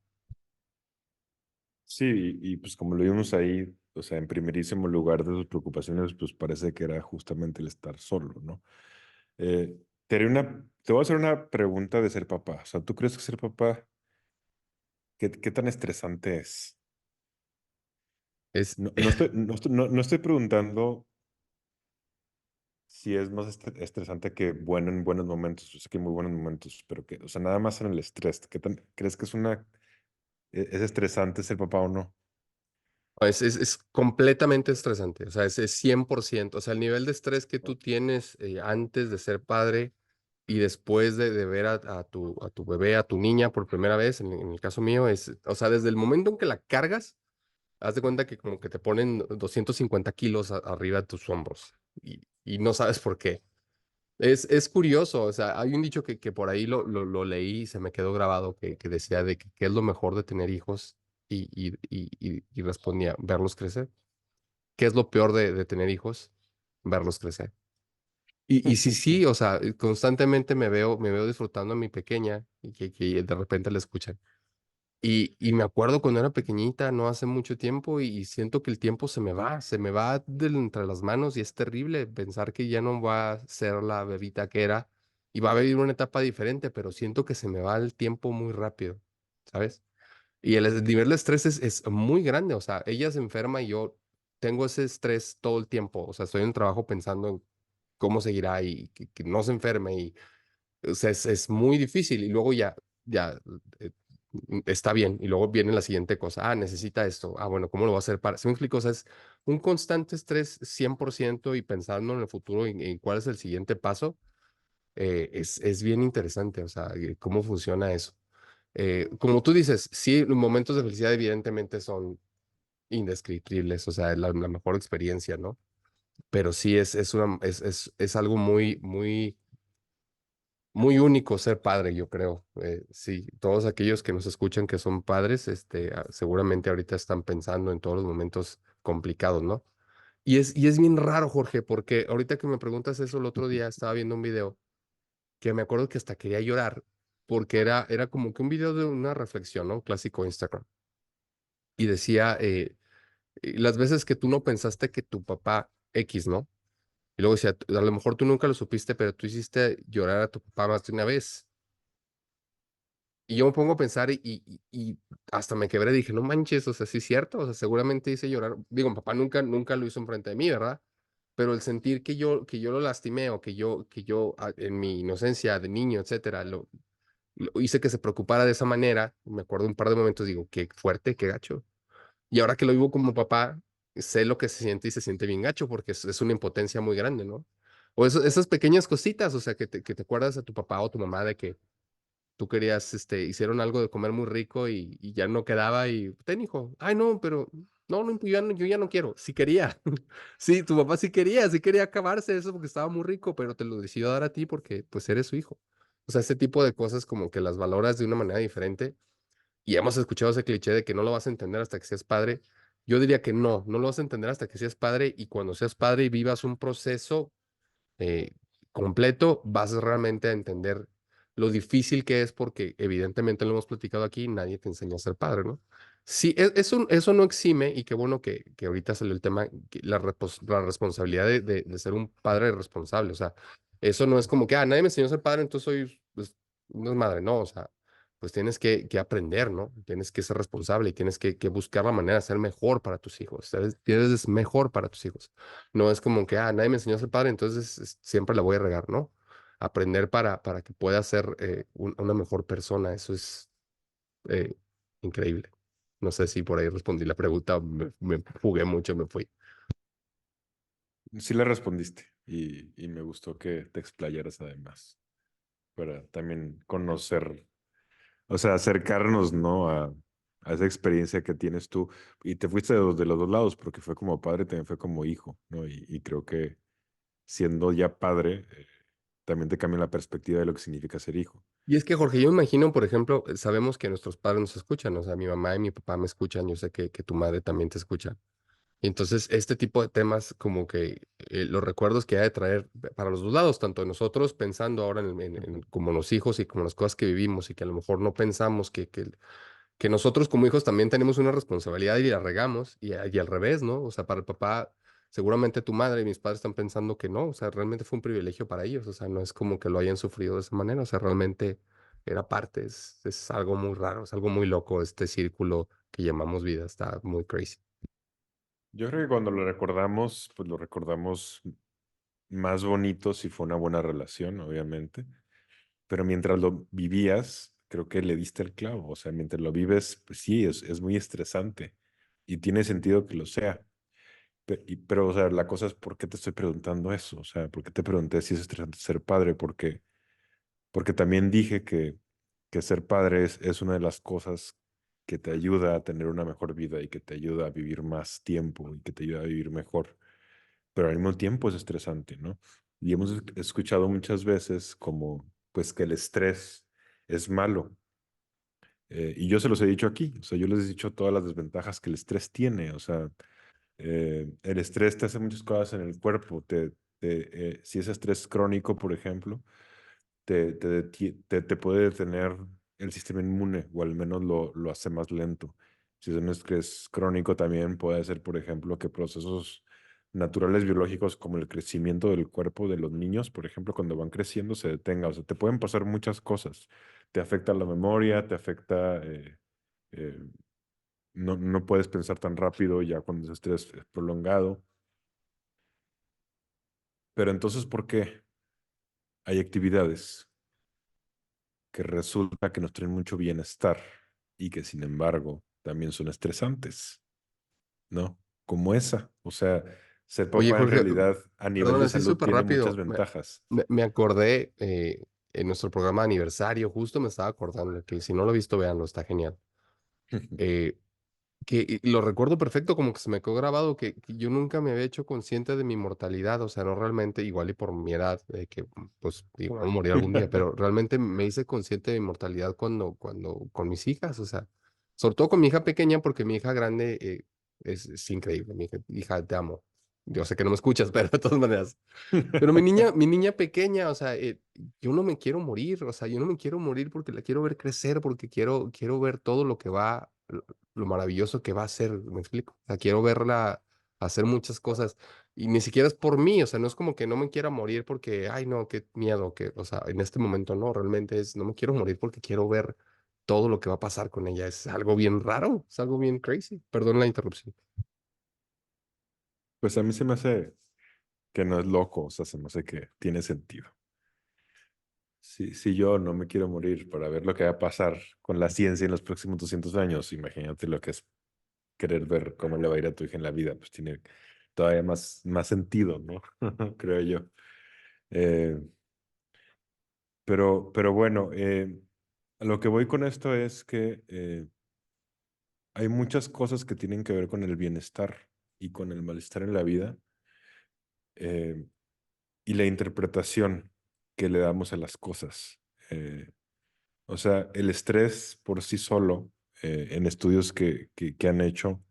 sí, pues como lo vimos ahí, o sea, en primerísimo lugar de sus preocupaciones, pues parece que era justamente el estar solo, ¿no? Te voy a hacer una pregunta de ser papá. O sea, ¿tú crees que ser papá, qué tan estresante es? Es, No estoy preguntando si es más estresante que bueno en buenos momentos. Yo sé que hay muy buenos momentos, pero que, o sea, nada más en el estrés. ¿Qué tan, crees que es estresante ser papá o no? es completamente estresante, o sea, es 100%, o sea, el nivel de estrés que tú tienes antes de ser padre y después de ver a tu bebé, a tu niña por primera vez, en el caso mío, o sea, desde el momento en que la cargas, haz de cuenta que como que te ponen 250 kilos arriba de tus hombros y no sabes por qué. Es curioso, o sea, hay un dicho que por ahí lo leí y se me quedó grabado que decía de que qué es lo mejor de tener hijos y respondía, verlos crecer. ¿Qué es lo peor de tener hijos? Verlos crecer. Y sí, sí, o sea, constantemente me veo disfrutando a mi pequeña y que de repente la escuchan. Y me acuerdo cuando era pequeñita, no hace mucho tiempo, y siento que el tiempo se me va entre las manos y es terrible pensar que ya no va a ser la bebita que era y va a vivir una etapa diferente, pero siento que se me va el tiempo muy rápido, ¿sabes? Y el nivel de estrés es muy grande, o sea, ella se enferma y yo tengo ese estrés todo el tiempo, o sea, estoy en el trabajo pensando en cómo seguirá y que no se enferme y o sea, es muy difícil y luego ya eh, está bien y luego viene la siguiente cosa, necesita esto, bueno, ¿cómo lo va a hacer para? ¿Sí me explico? O sea, es un constante estrés 100% y pensando en el futuro y en cuál es el siguiente paso, es bien interesante, o sea, cómo funciona eso. Como tú dices, sí, los momentos de felicidad evidentemente son indescriptibles, o sea, es la mejor experiencia, ¿no? Pero sí es algo muy único ser padre, yo creo. Sí, todos aquellos que nos escuchan que son padres, seguramente ahorita están pensando en todos los momentos complicados, ¿no? Y es bien raro, Jorge, porque ahorita que me preguntas eso, el otro día estaba viendo un video que me acuerdo que hasta quería llorar, porque era como que un video de una reflexión, ¿no? Clásico Instagram. Y decía, las veces que tú no pensaste que tu papá X, ¿no? Y luego decía, a lo mejor tú nunca lo supiste, pero tú hiciste llorar a tu papá más de una vez. Y yo me pongo a pensar y hasta me quebré, dije, no manches, o sea, sí es cierto, o sea, seguramente hice llorar. Digo, mi papá nunca lo hizo enfrente de mí, ¿verdad? Pero el sentir que yo lo lastimé o en mi inocencia de niño, etcétera, lo hice que se preocupara de esa manera, me acuerdo un par de momentos, digo, qué fuerte, qué gacho. Y ahora que lo vivo como papá, sé lo que se siente y se siente bien gacho porque es una impotencia muy grande, ¿no? O esas pequeñas cositas, o sea, que te acuerdas a tu papá o tu mamá de que tú querías, hicieron algo de comer muy rico y ya no quedaba y, ten hijo, ay no, pero no, yo ya no quiero, sí quería, sí, tu papá sí quería acabarse eso porque estaba muy rico, pero te lo decidió dar a ti porque pues eres su hijo. O sea, ese tipo de cosas como que las valoras de una manera diferente y hemos escuchado ese cliché de que no lo vas a entender hasta que seas padre. Yo diría que no lo vas a entender hasta que seas padre y cuando seas padre y vivas un proceso eh, completo, vas realmente a entender lo difícil que es porque evidentemente lo hemos platicado aquí, nadie te enseña a ser padre, ¿no? Sí, eso no exime y qué bueno que ahorita salió el tema, la responsabilidad de ser un padre responsable, o sea, eso no es como que, nadie me enseñó a ser padre, entonces soy, pues, no es madre, no, o sea, pues tienes que aprender, ¿no? Tienes que ser responsable y tienes que buscar la manera de ser mejor para tus hijos, tienes mejor para tus hijos. No es como que, nadie me enseñó a ser padre, entonces siempre la voy a regar, ¿no? Aprender para que pueda ser una mejor persona, eso es eh, increíble. No sé si por ahí respondí la pregunta, me jugué mucho, me fui. Sí le respondiste y me gustó que te explayaras además para también conocer, o sea, acercarnos, ¿no? A esa experiencia que tienes tú y te fuiste de los dos lados porque fue como padre, también fue como hijo, ¿no? Y creo que siendo ya padre, también te cambia la perspectiva de lo que significa ser hijo. Y es que, Jorge, yo me imagino, por ejemplo, sabemos que nuestros padres nos escuchan, o sea, mi mamá y mi papá me escuchan, yo sé que tu madre también te escucha. Y entonces, este tipo de temas, como que los recuerdos que hay de traer para los dos lados, tanto de nosotros pensando ahora como los hijos y como las cosas que vivimos y que a lo mejor no pensamos que nosotros como hijos también tenemos una responsabilidad y la regamos y al revés, ¿no? O sea, para el papá, seguramente tu madre y mis padres están pensando que no, o sea, realmente fue un privilegio para ellos, o sea, no es como que lo hayan sufrido de esa manera, o sea, realmente era parte, es algo muy raro, es algo muy loco, este círculo que llamamos vida, está muy crazy. Yo creo que cuando lo recordamos, pues lo recordamos más bonito si fue una buena relación, obviamente, pero mientras lo vivías, creo que le diste el clavo, o sea, mientras lo vives, pues sí, es muy estresante y tiene sentido que lo sea. Pero, o sea, la cosa es, ¿por qué te estoy preguntando eso? O sea, ¿por qué te pregunté si es estresante ser padre? Porque porque también dije que ser padre es una de las cosas que te ayuda a tener una mejor vida y que te ayuda a vivir más tiempo y que te ayuda a vivir mejor, pero al mismo tiempo es estresante, ¿no? Y hemos escuchado muchas veces como, pues, que el estrés es malo. Y yo se los he dicho aquí, o sea, yo les he dicho todas las desventajas que el estrés tiene, o sea, el estrés te hace muchas cosas en el cuerpo, si es estrés crónico, por ejemplo, te puede detener el sistema inmune o al menos lo hace más lento. Si es un estrés crónico también puede ser, por ejemplo, que procesos naturales biológicos como el crecimiento del cuerpo de los niños, por ejemplo, cuando van creciendo se detenga. O sea, te pueden pasar muchas cosas. Te afecta la memoria, te afecta, eh, no puedes pensar tan rápido ya cuando ese estrés es prolongado. Pero entonces, ¿por qué hay actividades que resulta que nos traen mucho bienestar y que sin embargo también son estresantes, ¿no? Como esa. O sea, ser Oye, papá en Jorge, realidad a nivel perdón, de así salud súper tiene muchas rápido. ventajas. Me acordé en nuestro programa de aniversario, justo me estaba acordando que si no lo he visto, véanlo, está genial. Eh, y lo recuerdo perfecto, como que se me quedó grabado, que yo nunca me había hecho consciente de mi mortalidad, o sea, no realmente, igual y por mi edad, de que pues digo, voy a morir algún día, pero realmente me hice consciente de mi mortalidad con mis hijas, o sea, sobre todo con mi hija pequeña, porque mi hija grande es increíble, hija, te amo. Yo sé que no me escuchas, pero de todas maneras. Pero mi niña pequeña, o sea, yo no me quiero morir, o sea, yo no me quiero morir porque la quiero ver crecer, porque quiero ver todo lo que va, lo maravilloso que va a ser, ¿me explico? O sea, quiero verla hacer muchas cosas y ni siquiera es por mí, o sea, no es como que no me quiera morir porque, ay, no, qué miedo, o sea, en este momento no, realmente no me quiero morir porque quiero ver todo lo que va a pasar con ella. Es algo bien raro, es algo bien crazy. Perdón la interrupción. Pues a mí se me hace que no es loco, o sea, se me hace que tiene sentido. Si yo no me quiero morir para ver lo que va a pasar con la ciencia en los próximos 200 años, imagínate lo que es querer ver cómo le va a ir a tu hija en la vida, pues tiene todavía más sentido, ¿no? Creo yo. Eh, pero bueno, a lo que voy con esto es que hay muchas cosas que tienen que ver con el bienestar y con el malestar en la vida eh, y la interpretación que le damos a las cosas. O sea, el estrés por sí solo, en estudios que han hecho,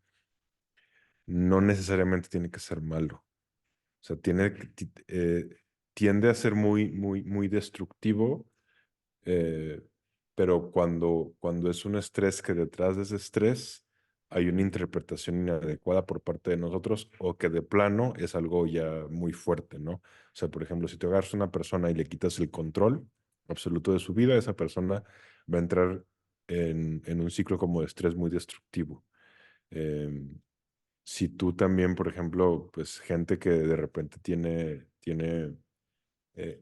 no necesariamente tiene que ser malo. O sea, tiende a ser muy destructivo, eh, pero cuando es un estrés que detrás de ese estrés hay una interpretación inadecuada por parte de nosotros o que de plano es algo ya muy fuerte, ¿no? O sea, por ejemplo, si te agarras a una persona y le quitas el control absoluto de su vida, esa persona va a entrar en un ciclo como de estrés muy destructivo. Em, si tú también, por ejemplo, pues gente que de repente tiene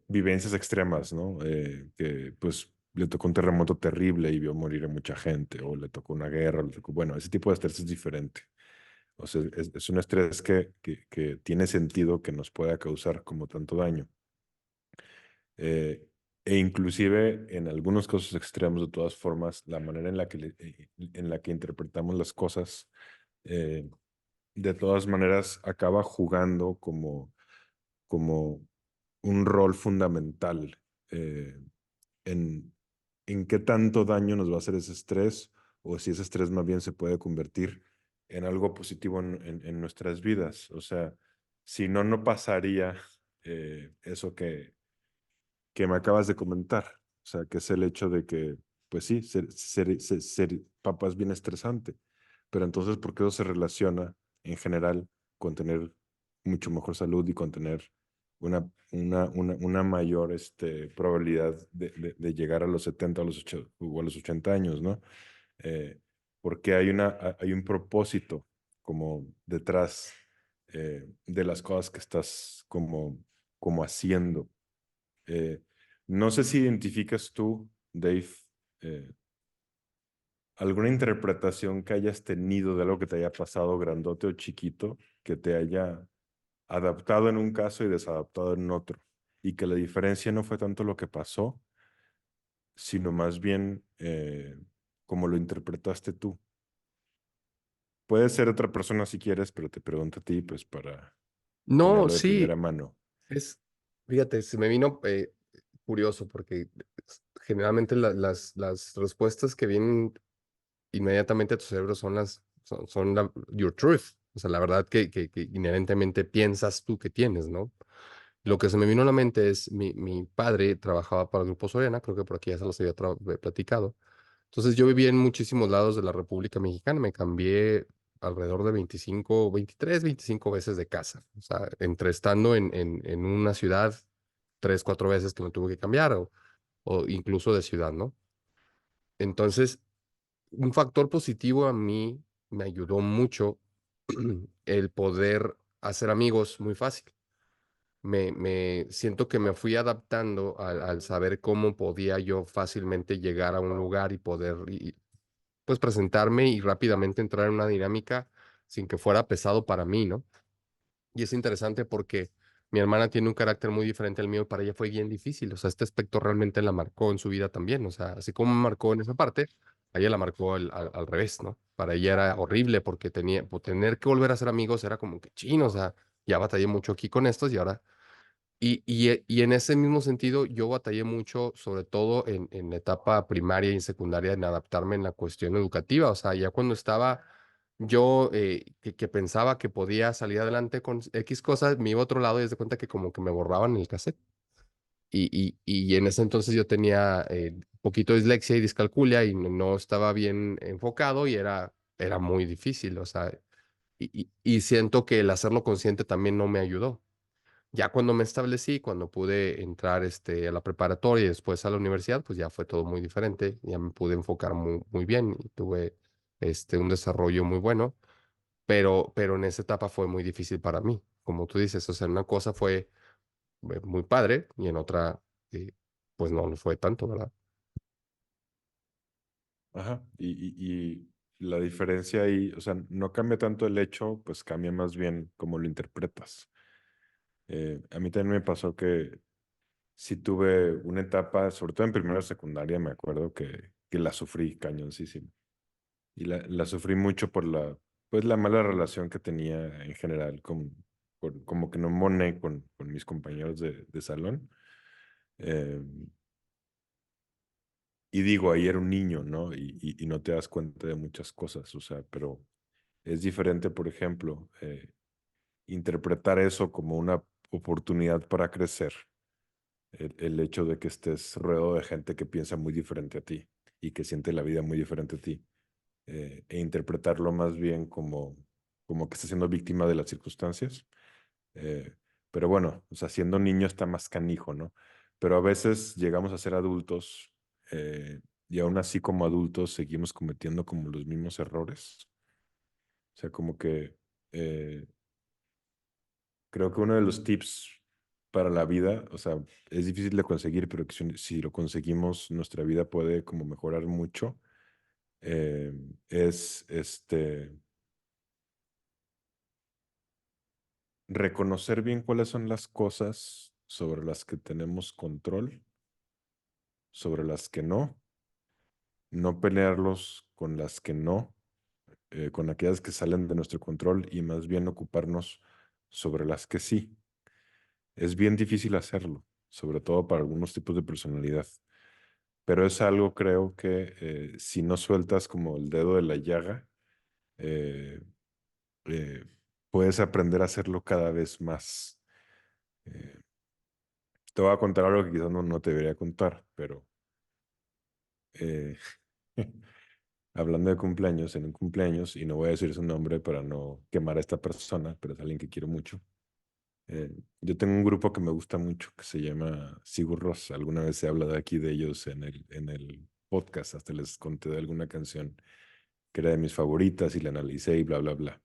vivencias extremas, ¿no? Que pues le tocó un terremoto terrible y vio morir a mucha gente, o le tocó una guerra, bueno, ese tipo de estrés es diferente. O sea, es un estrés que tiene sentido que nos pueda causar como tanto daño. Eh, e inclusive en algunos casos extremos, de todas formas, la manera en la que interpretamos las cosas, eh, de todas maneras, acaba jugando como un rol fundamental en, en qué tanto daño nos va a hacer ese estrés o si ese estrés más bien se puede convertir en algo positivo en nuestras vidas. O sea, si no, no pasaría eso que me acabas de comentar. O sea, que es el hecho de que, pues sí, ser papá es bien estresante. Pero entonces, ¿por qué eso se relaciona en general con tener mucho mejor salud y con tener una mayor probabilidad de llegar a los 70 o a los 80 años, ¿no? Eh, Porque hay un propósito como detrás de las cosas que estás como haciendo. Eh, no sé si identificas tú, Dave, eh, alguna interpretación que hayas tenido de algo que te haya pasado, grandote o chiquito, que te haya adaptado en un caso y desadaptado en otro, y que la diferencia no fue tanto lo que pasó, sino más bien como lo interpretaste tú. Puede ser otra persona si quieres, pero te pregunto a ti, pues para No, tenerlo de sí, primera mano. es, fíjate, se me vino curioso porque generalmente las respuestas que vienen inmediatamente a tu cerebro son your truth, o sea, la verdad que inherentemente piensas tú que tienes, ¿no? Lo que se me vino a la mente es, mi padre trabajaba para el Grupo Soriana, creo que por aquí ya se los había platicado. Entonces yo viví en muchísimos lados de la República Mexicana, me cambié alrededor de 25, 23, 25 veces de casa, o sea, entre estando en una ciudad, 3, 4 veces que me tuve que cambiar, o incluso de ciudad, ¿no? Entonces, un factor positivo a mí me ayudó mucho el poder hacer amigos muy fácil. Me siento que me fui adaptando al saber cómo podía yo fácilmente llegar a un lugar y poder, pues, presentarme y rápidamente entrar en una dinámica sin que fuera pesado para mí, ¿no? Y es interesante porque mi hermana tiene un carácter muy diferente al mío y para ella fue bien difícil. O sea, este aspecto realmente la marcó en su vida también. O sea, así como me marcó en esa parte, a ella la marcó al revés, ¿no? Para ella era horrible porque tener que volver a ser amigos era como que chino. O sea, ya batallé mucho aquí con estos y ahora y en ese mismo sentido, yo batallé mucho, sobre todo en la etapa primaria y secundaria, en adaptarme en la cuestión educativa. O sea, ya cuando estaba yo, que pensaba que podía salir adelante con X cosas, me iba a otro lado y de cuenta que como que me borraban el cassette. Y en ese entonces yo tenía poquito de dislexia y discalculia y no estaba bien enfocado y era muy difícil. O sea, y siento que el hacerlo consciente también no me ayudó. Ya cuando me establecí, cuando pude entrar a la preparatoria y después a la universidad, pues ya fue todo muy diferente. Ya me pude enfocar muy bien y tuve un desarrollo muy bueno, pero en esa etapa fue muy difícil para mí. Como tú dices, o sea, en una cosa fue muy padre y en otra, pues no lo fue tanto, ¿verdad? Ajá. Y la diferencia ahí, o sea, no cambia tanto el hecho, pues cambia más bien cómo lo interpretas. A mí también me pasó que sí tuve una etapa, sobre todo en primera y secundaria, me acuerdo que la sufrí cañoncísimo. Y la sufrí mucho por pues la mala relación que tenía en general como que no moné con mis compañeros de salón. Eh, y digo, ahí era un niño, ¿no? Y no te das cuenta de muchas cosas, o sea, pero es diferente, por ejemplo, interpretar eso como una oportunidad para crecer. El hecho de que estés rodeado de gente que piensa muy diferente a ti y que siente la vida muy diferente a ti, e interpretarlo más bien como que estás siendo víctima de las circunstancias. Eh, pero bueno, o sea, siendo niño está más canijo, ¿no? Pero a veces llegamos a ser adultos y aún así como adultos seguimos cometiendo como los mismos errores. O sea, como que eh, creo que uno de los tips para la vida, o sea, es difícil de conseguir, pero que si lo conseguimos, nuestra vida puede como mejorar mucho. Es reconocer bien cuáles son las cosas sobre las que tenemos control, sobre las que no pelearlos con las que no, con aquellas que salen de nuestro control y más bien ocuparnos sobre las que sí. Es bien difícil hacerlo, sobre todo para algunos tipos de personalidad, pero es algo creo que si no sueltas como el dedo de la llaga, eh, eh, puedes aprender a hacerlo cada vez más. Eh, Te voy a contar algo que quizás no te debería contar, pero eh, hablando de cumpleaños, en un cumpleaños, y no voy a decir su nombre para no quemar a esta persona, pero es alguien que quiero mucho. Yo tengo un grupo que me gusta mucho que se llama Sigur Rós. Alguna vez se habla de aquí de ellos en el podcast, hasta les conté de alguna canción que era de mis favoritas y la analicé y bla, bla, bla.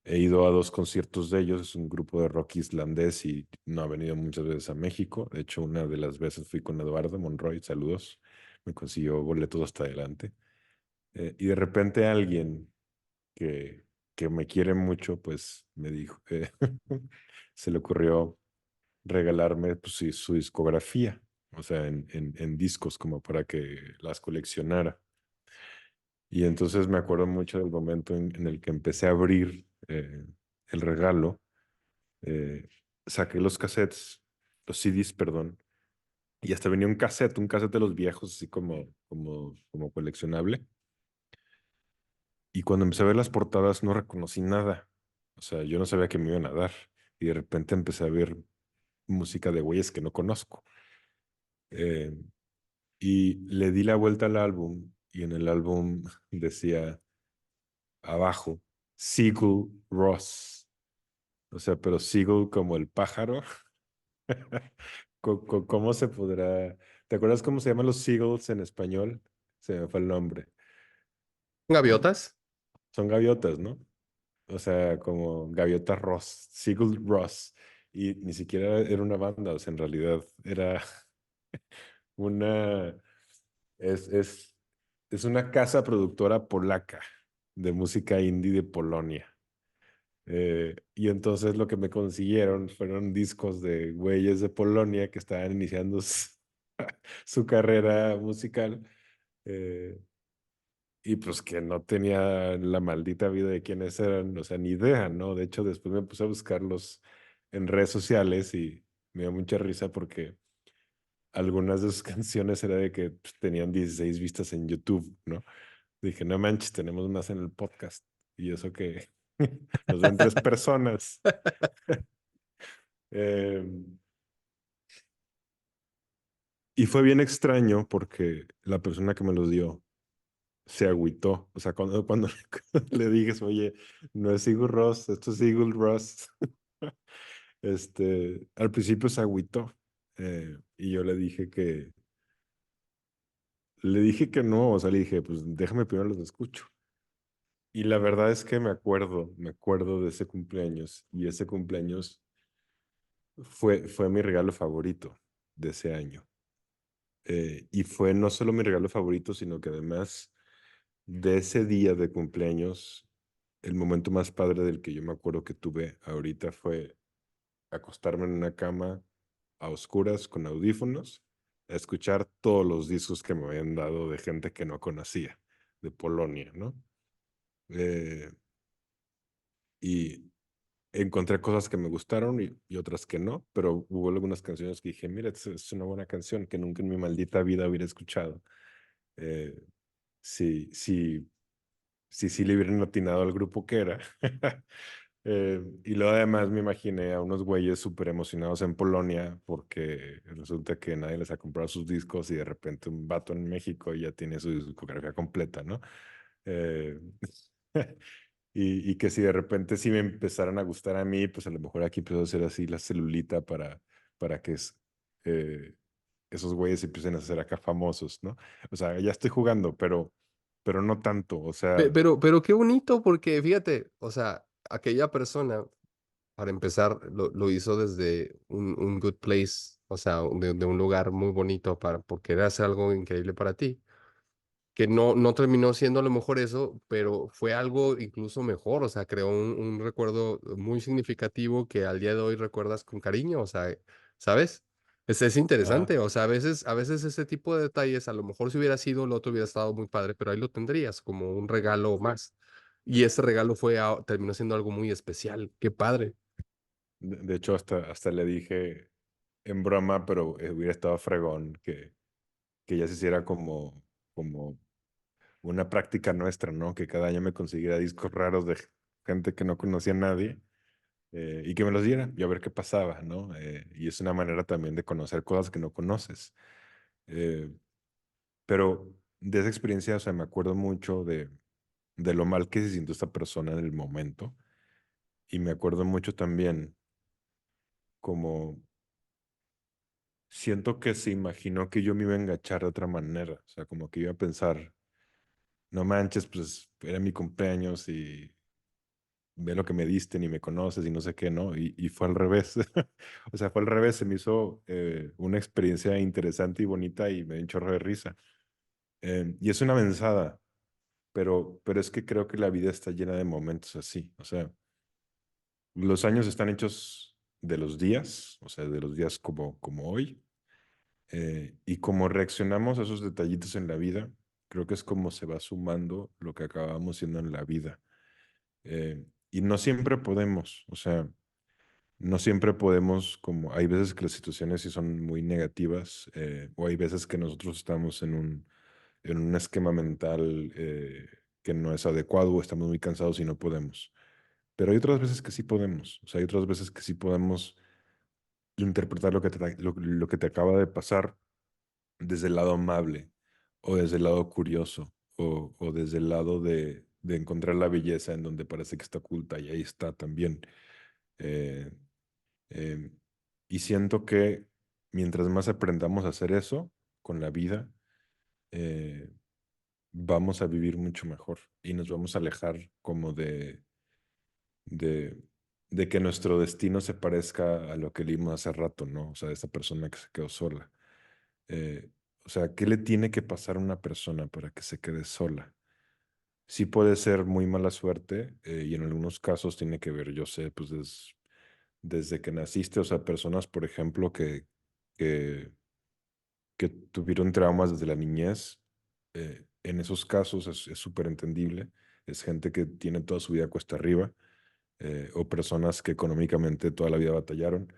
He ido a dos conciertos de ellos, es un grupo de rock islandés y no ha venido muchas veces a México. De hecho, una de las veces fui con Eduardo Monroy, saludos, me consiguió boletos hasta adelante. Y de repente alguien que me quiere mucho, pues me dijo, se le ocurrió regalarme pues, sí, su discografía. o sea, en discos como para que las coleccionara. Y entonces me acuerdo mucho del momento en el que empecé a abrir el regalo, eh, saqué los cassettes, los CDs, perdón, y hasta venía un cassette de los viejos, así como coleccionable. Y cuando empecé a ver las portadas no reconocí nada. O sea, yo no sabía que me iban a dar. Y de repente empecé a ver música de güeyes que no conozco. Eh, y le di la vuelta al álbum y en el álbum decía abajo, Sigur Rós. O sea, pero Sigur como el pájaro. ¿Cómo se podrá? ¿Te acuerdas cómo se llaman los seagulls en español? Se me fue el nombre. ¿Gaviotas? Son gaviotas, ¿no? O sea, como Gaviota Ross, Sigur Ross. Y ni siquiera era una banda, o sea, en realidad era una, es, es, es una casa productora polaca de música indie de Polonia. Y entonces lo que me consiguieron fueron discos de güeyes de Polonia que estaban iniciando su carrera musical. eh, Y pues que no tenía la maldita vida de quiénes eran, o sea, ni idea, ¿no? De hecho, después me puse a buscarlos en redes sociales y me dio mucha risa porque algunas de sus canciones era de que pues, tenían 16 vistas en YouTube, ¿no? Dije, no manches, tenemos más en el podcast. Y eso que nos ven 3 personas. Eh, y fue bien extraño porque la persona que me los dio se agüitó. O sea, cuando le dije, oye, no es Sigur Ross, esto es Sigur Ross. Al principio se agüitó. Y yo le dije que no, o sea, le dije, pues déjame primero los escucho. Y la verdad es que me acuerdo de ese cumpleaños. Y ese cumpleaños fue mi regalo favorito de ese año. Y fue no solo mi regalo favorito, sino que además de ese día de cumpleaños, el momento más padre del que yo me acuerdo que tuve ahorita fue acostarme en una cama a oscuras con audífonos, a escuchar todos los discos que me habían dado de gente que no conocía, de Polonia, ¿no? Eh, y encontré cosas que me gustaron y otras que no, pero hubo algunas canciones que dije, mira, es una buena canción que nunca en mi maldita vida hubiera escuchado. Eh, sí, sí, sí le hubieran atinado al grupo que era. Y luego además me imaginé a unos güeyes súper emocionados en Polonia porque resulta que nadie les ha comprado sus discos y de repente un vato en México ya tiene su discografía completa, ¿no? Eh, y que si de repente sí me empezaran a gustar a mí, pues a lo mejor aquí empezó a hacer así la celulita para que eh, esos güeyes empiecen a ser acá famosos, ¿no? O sea, ya estoy jugando, pero no tanto, o sea, Pero qué bonito, porque fíjate, o sea, aquella persona, para empezar, lo hizo desde un good place, o sea, de un lugar muy bonito porque era hacer algo increíble para ti. Que no terminó siendo a lo mejor eso, pero fue algo incluso mejor, o sea, creó un recuerdo muy significativo que al día de hoy recuerdas con cariño, o sea, ¿sabes? Es ah, interesante, o sea, a veces ese tipo de detalles, a lo mejor si hubiera sido lo otro hubiera estado muy padre, pero ahí lo tendrías como un regalo más. Y ese regalo terminó siendo algo muy especial, qué padre. de hecho hasta le dije en broma, pero hubiera estado fregón que ya se hiciera como una práctica nuestra, ¿no? Que cada año me consiguiera discos raros de gente que no conocía a nadie y que me los diera y a ver qué pasaba, ¿no? Y es una manera también de conocer cosas que no conoces. Eh, pero de esa experiencia, o sea, me acuerdo mucho de lo mal que se sintió esta persona en el momento y me acuerdo mucho también como siento que se imaginó que yo me iba a enganchar de otra manera, o sea, como que iba a pensar, no manches, pues era mi cumpleaños y ve lo que me diste, ni me conoces y no sé qué, ¿no? Y fue al revés. O sea, fue al revés, se me hizo una experiencia interesante y bonita y me dio un chorro de risa. Y es una mensada, pero es que creo que la vida está llena de momentos así. O sea, los años están hechos de los días, o sea, de los días como hoy. Y como reaccionamos a esos detallitos en la vida, creo que es como se va sumando lo que acabamos siendo en la vida. Y no siempre podemos, o sea, no siempre podemos, como hay veces que las situaciones sí son muy negativas, o hay veces que nosotros estamos en un esquema mental que no es adecuado o estamos muy cansados y no podemos. Pero hay otras veces que sí podemos, o sea, hay otras veces que sí podemos interpretar lo que te acaba de pasar desde el lado amable o desde el lado curioso o desde el lado de encontrar la belleza en donde parece que está oculta y ahí está también. Eh, eh, y siento que mientras más aprendamos a hacer eso con la vida, eh, vamos a vivir mucho mejor y nos vamos a alejar como de, de que nuestro destino se parezca a lo que leímos hace rato, ¿no? O sea, esa persona que se quedó sola. Eh, o sea, ¿qué le tiene que pasar a una persona para que se quede sola? Sí puede ser muy mala suerte y en algunos casos tiene que ver, yo sé, pues desde que naciste, o sea, personas, por ejemplo, que, que tuvieron traumas desde la niñez, en esos casos es súper entendible. Es gente que tiene toda su vida cuesta arriba o personas que económicamente toda la vida batallaron.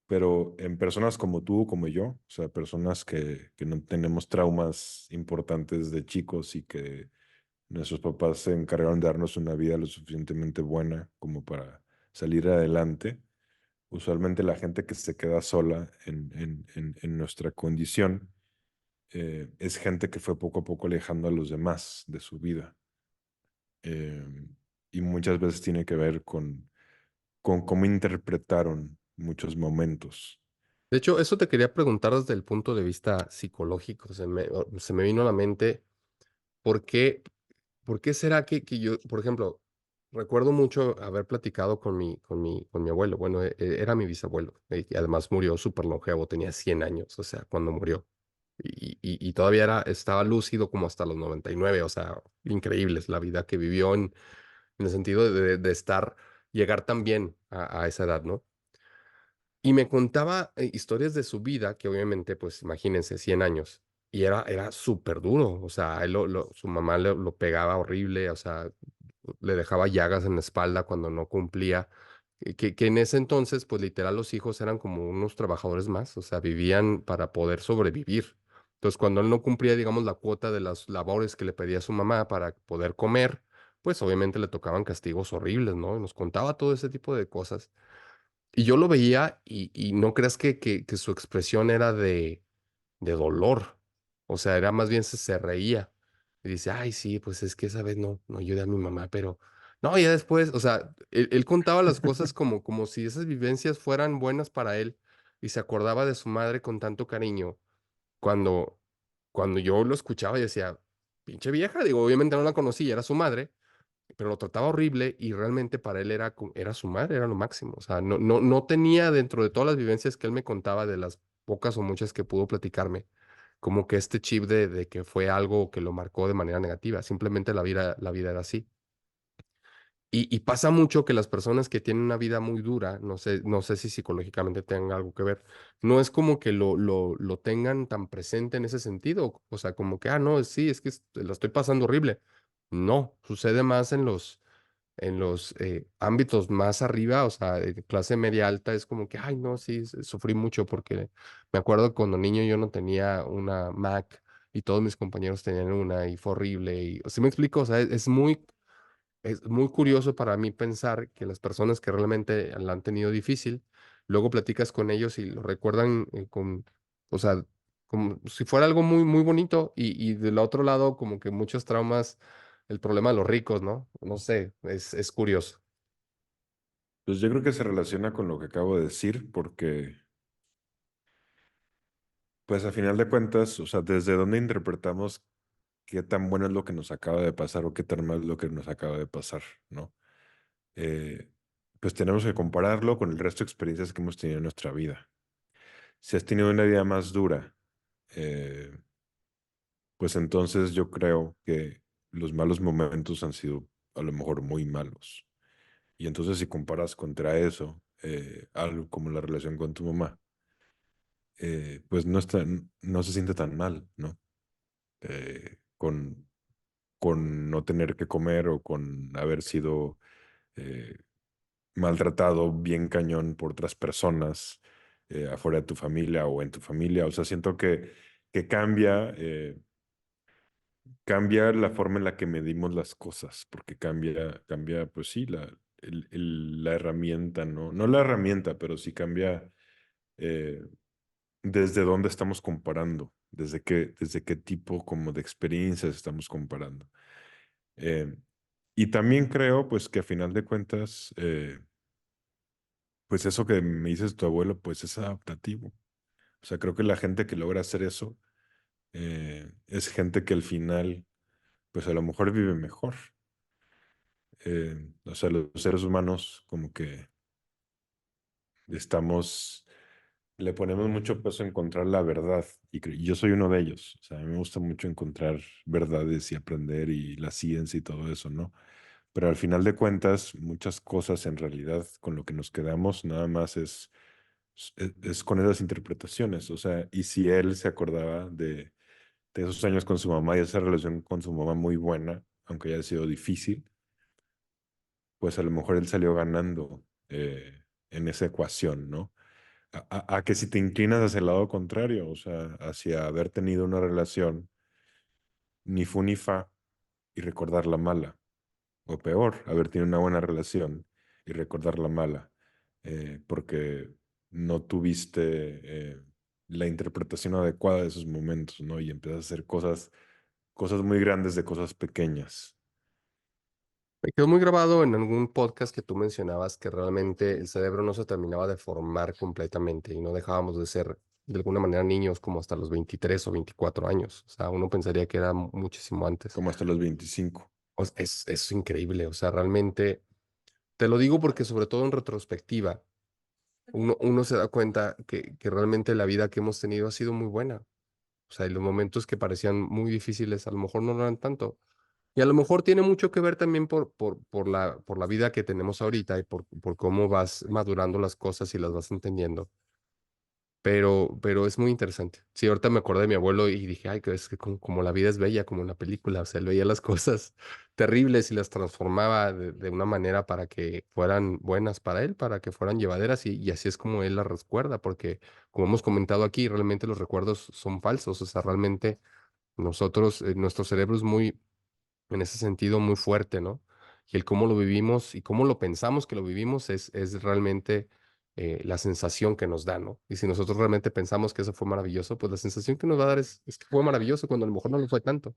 Pero en personas como tú, como yo, o sea, personas que no tenemos traumas importantes de chicos y que nuestros papás se encargaron de darnos una vida lo suficientemente buena como para salir adelante, usualmente la gente que se queda sola en nuestra condición es gente que fue poco a poco alejando a los demás de su vida. Eh, y muchas veces tiene que ver con cómo interpretaron muchos momentos. De hecho, eso te quería preguntar desde el punto de vista psicológico. Se me vino a la mente, ¿por qué, por qué será que yo, por ejemplo, recuerdo mucho haber platicado con mi abuelo? Bueno, era mi bisabuelo, y además murió súper longevo, tenía 100 años, o sea, cuando murió. Y todavía estaba lúcido como hasta los 99, o sea, increíble es la vida que vivió en el sentido de estar, llegar tan bien a esa edad, ¿no? Y me contaba historias de su vida, que obviamente, pues imagínense, 100 años. Y era súper duro, o sea, a él su mamá lo pegaba horrible, o sea, le dejaba llagas en la espalda cuando no cumplía. Que en ese entonces, pues literal, los hijos eran como unos trabajadores más, o sea, vivían para poder sobrevivir. Entonces, cuando él no cumplía, digamos, la cuota de las labores que le pedía su mamá para poder comer, pues obviamente le tocaban castigos horribles, ¿no? Y nos contaba todo ese tipo de cosas. Y yo lo veía y no creas que su expresión era de dolor. O sea, era más bien se reía. Y dice, ay, sí, pues es que esa vez no ayudé a mi mamá, pero no, ya después, o sea, él contaba las cosas como si esas vivencias fueran buenas para él y se acordaba de su madre con tanto cariño. Cuando, cuando yo lo escuchaba y decía, pinche vieja, digo, obviamente no la conocía, era su madre, pero lo trataba horrible y realmente para él era su madre, era lo máximo. O sea, no tenía dentro de todas las vivencias que él me contaba, de las pocas o muchas que pudo platicarme, como que este chip de que fue algo que lo marcó de manera negativa. Simplemente la vida era así. Y pasa mucho que las personas que tienen una vida muy dura, no sé si psicológicamente tengan algo que ver, no es como que lo tengan tan presente en ese sentido, o sea, como que, no, sí, es que la estoy pasando horrible. No, sucede más en los ámbitos más arriba, o sea, de clase media alta, es como que, ay, no, sí, sufrí mucho porque me acuerdo que cuando niño yo no tenía una Mac y todos mis compañeros tenían una y fue horrible. Y, ¿sí me explico? O sea, es muy curioso para mí pensar que las personas que realmente la han tenido difícil, luego platicas con ellos y lo recuerdan o sea, como si fuera algo muy, muy bonito y del otro lado como que muchos traumas, el problema de los ricos, ¿no? No sé, es curioso. Pues yo creo que se relaciona con lo que acabo de decir, porque, pues a final de cuentas, o sea, desde dónde interpretamos qué tan bueno es lo que nos acaba de pasar o qué tan mal es lo que nos acaba de pasar, ¿no? Eh, pues tenemos que compararlo con el resto de experiencias que hemos tenido en nuestra vida. Si has tenido una vida más dura, eh, pues entonces yo creo que los malos momentos han sido a lo mejor muy malos. Y entonces si comparas contra eso, algo como la relación con tu mamá, pues no se siente tan mal, ¿no? Con no tener que comer o con haber sido eh, maltratado bien cañón por otras personas afuera de tu familia o en tu familia. O sea, siento que cambia la forma en la que medimos las cosas, porque cambia, pues sí, la herramienta, ¿no? No la herramienta, pero sí cambia eh, desde dónde estamos comparando, desde qué tipo como de experiencias estamos comparando. Eh, y también creo, pues, que a final de cuentas, pues eso que me dices tu abuelo, pues es adaptativo. O sea, creo que la gente que logra hacer eso es gente que al final, pues a lo mejor vive mejor. O sea, los seres humanos como que estamos, le ponemos mucho peso a encontrar la verdad y yo soy uno de ellos. O sea, a mí me gusta mucho encontrar verdades y aprender y la ciencia y todo eso, ¿no? Pero al final de cuentas, muchas cosas en realidad con lo que nos quedamos nada más es con esas interpretaciones. O sea, y si él se acordaba de esos años con su mamá y esa relación con su mamá muy buena, aunque haya sido difícil, pues a lo mejor él salió ganando en esa ecuación, ¿no? A que si te inclinas hacia el lado contrario, o sea, hacia haber tenido una relación ni fu ni fa y recordar la mala, o peor, haber tenido una buena relación y recordar la mala, porque no tuviste la interpretación adecuada de esos momentos, ¿no? Y empiezas a hacer cosas muy grandes de cosas pequeñas. Me quedó muy grabado en algún podcast que tú mencionabas que realmente el cerebro no se terminaba de formar completamente y no dejábamos de ser de alguna manera niños como hasta los 23 o 24 años. O sea, uno pensaría que era muchísimo antes. Como hasta los 25. Es increíble. O sea, realmente te lo digo porque sobre todo en retrospectiva, uno se da cuenta que realmente la vida que hemos tenido ha sido muy buena. O sea, y los momentos que parecían muy difíciles a lo mejor no lo eran tanto. Y a lo mejor tiene mucho que ver también por la vida que tenemos ahorita y por cómo vas madurando las cosas y las vas entendiendo. Pero es muy interesante. Sí, ahorita me acordé de mi abuelo y dije, ay, que es que como la vida es bella, como en la película. O sea, él veía las cosas terribles y las transformaba de una manera para que fueran buenas para él, para que fueran llevaderas y así es como él las recuerda, porque como hemos comentado aquí, realmente los recuerdos son falsos. O sea, realmente nosotros, nuestro cerebro es muy en ese sentido muy fuerte, ¿no? Y el cómo lo vivimos y cómo lo pensamos que lo vivimos es realmente la sensación que nos da, ¿no? Y si nosotros realmente pensamos que eso fue maravilloso, pues la sensación que nos va a dar es que fue maravilloso cuando a lo mejor no lo fue tanto.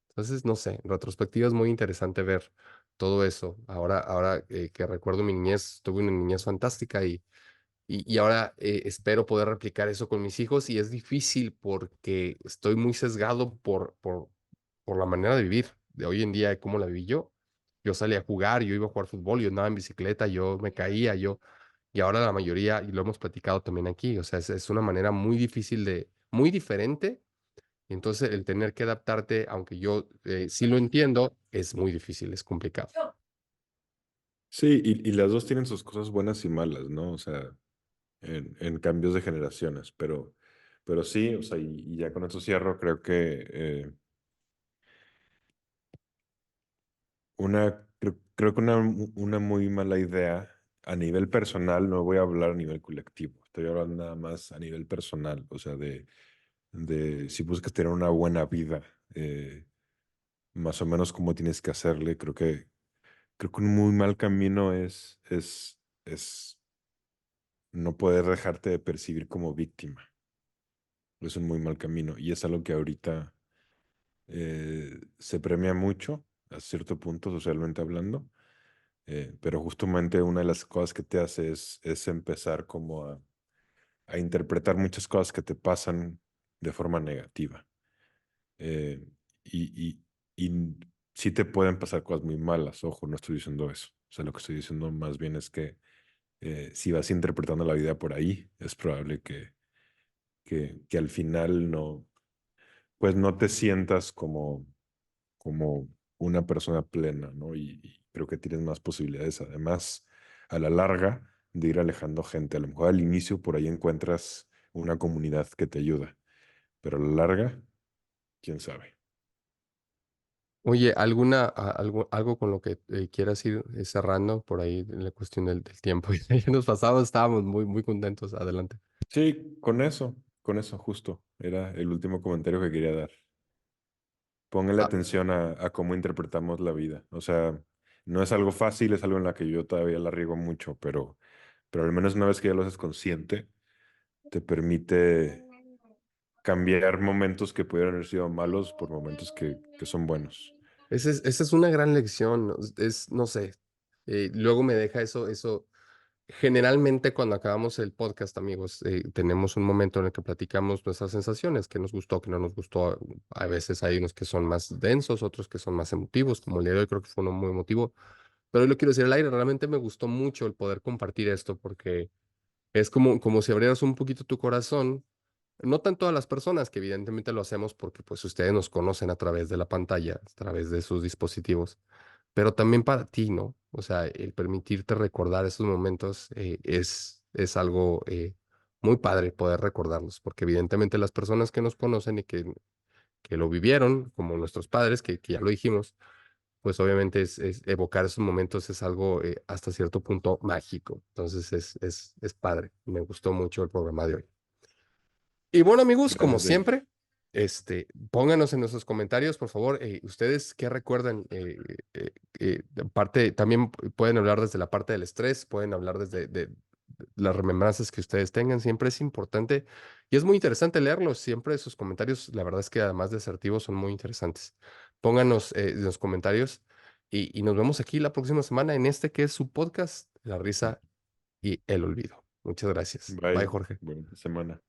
Entonces, no sé, en retrospectiva es muy interesante ver todo eso. Ahora que recuerdo mi niñez, tuve una niñez fantástica y ahora espero poder replicar eso con mis hijos y es difícil porque estoy muy sesgado por la manera de vivir de hoy en día, cómo la viví yo. Yo salía a jugar, yo iba a jugar fútbol, yo andaba en bicicleta, yo me caía, y ahora la mayoría, y lo hemos platicado también aquí, o sea, es una manera muy difícil muy diferente, y entonces el tener que adaptarte, aunque yo sí lo entiendo, es muy difícil, es complicado. Sí, y las dos tienen sus cosas buenas y malas, ¿no? O sea, en cambios de generaciones, pero sí, o sea, y ya con esto cierro, creo que creo que una muy mala idea a nivel personal, no voy a hablar a nivel colectivo, estoy hablando nada más a nivel personal, o sea, de si buscas tener una buena vida, más o menos cómo tienes que hacerle, creo que un muy mal camino es no poder dejarte de percibir como víctima. Es un muy mal camino y es algo que ahorita se premia mucho, a cierto punto, socialmente hablando, pero justamente una de las cosas que te hace es empezar como a interpretar muchas cosas que te pasan de forma negativa. Eh, y, y sí te pueden pasar cosas muy malas, ojo, no estoy diciendo eso. O sea, lo que estoy diciendo más bien es que si vas interpretando la vida por ahí, es probable que al final no, pues no te sientas como una persona plena, ¿no? Y creo que tienes más posibilidades, además, a la larga, de ir alejando gente. A lo mejor al inicio por ahí encuentras una comunidad que te ayuda, pero a la larga, quién sabe. Oye, algo con lo que quieras ir cerrando por ahí en la cuestión del tiempo? Ya nos pasamos, estábamos muy contentos. Adelante. Sí, con eso justo, era el último comentario que quería dar. Póngale Ah, atención a cómo interpretamos la vida. O sea, no es algo fácil, es algo en la que yo todavía la riego mucho, pero al menos una vez que ya lo haces consciente, te permite cambiar momentos que pudieran haber sido malos por momentos que son buenos. esa es una gran lección. No sé. Luego me deja eso. Generalmente cuando acabamos el podcast, amigos, tenemos un momento en el que platicamos nuestras sensaciones, qué nos gustó, qué no nos gustó. A veces hay unos que son más densos, otros que son más emotivos, como el día de hoy creo que fue uno muy emotivo. Pero hoy lo quiero decir al aire, realmente me gustó mucho el poder compartir esto porque es como si abrieras un poquito tu corazón, no tanto a las personas, que evidentemente lo hacemos porque pues ustedes nos conocen a través de la pantalla, a través de sus dispositivos, pero también para ti, ¿no? O sea, el permitirte recordar esos momentos es algo muy padre poder recordarlos, porque evidentemente las personas que nos conocen y que lo vivieron, como nuestros padres, que ya lo dijimos, pues obviamente es evocar esos momentos es algo hasta cierto punto mágico. Entonces es padre. Me gustó mucho el programa de hoy. Y bueno, amigos, como Gracias, Dave. siempre, pónganos en nuestros comentarios, por favor, ustedes qué recuerdan. También pueden hablar desde la parte del estrés, pueden hablar desde de las remembranzas que ustedes tengan. Siempre es importante y es muy interesante leerlos. Siempre sus comentarios, la verdad es que además de asertivos, son muy interesantes. Pónganos en los comentarios y nos vemos aquí la próxima semana en este que es su podcast, La risa y el olvido. Muchas gracias. Bye, Bye. Jorge. Buena semana.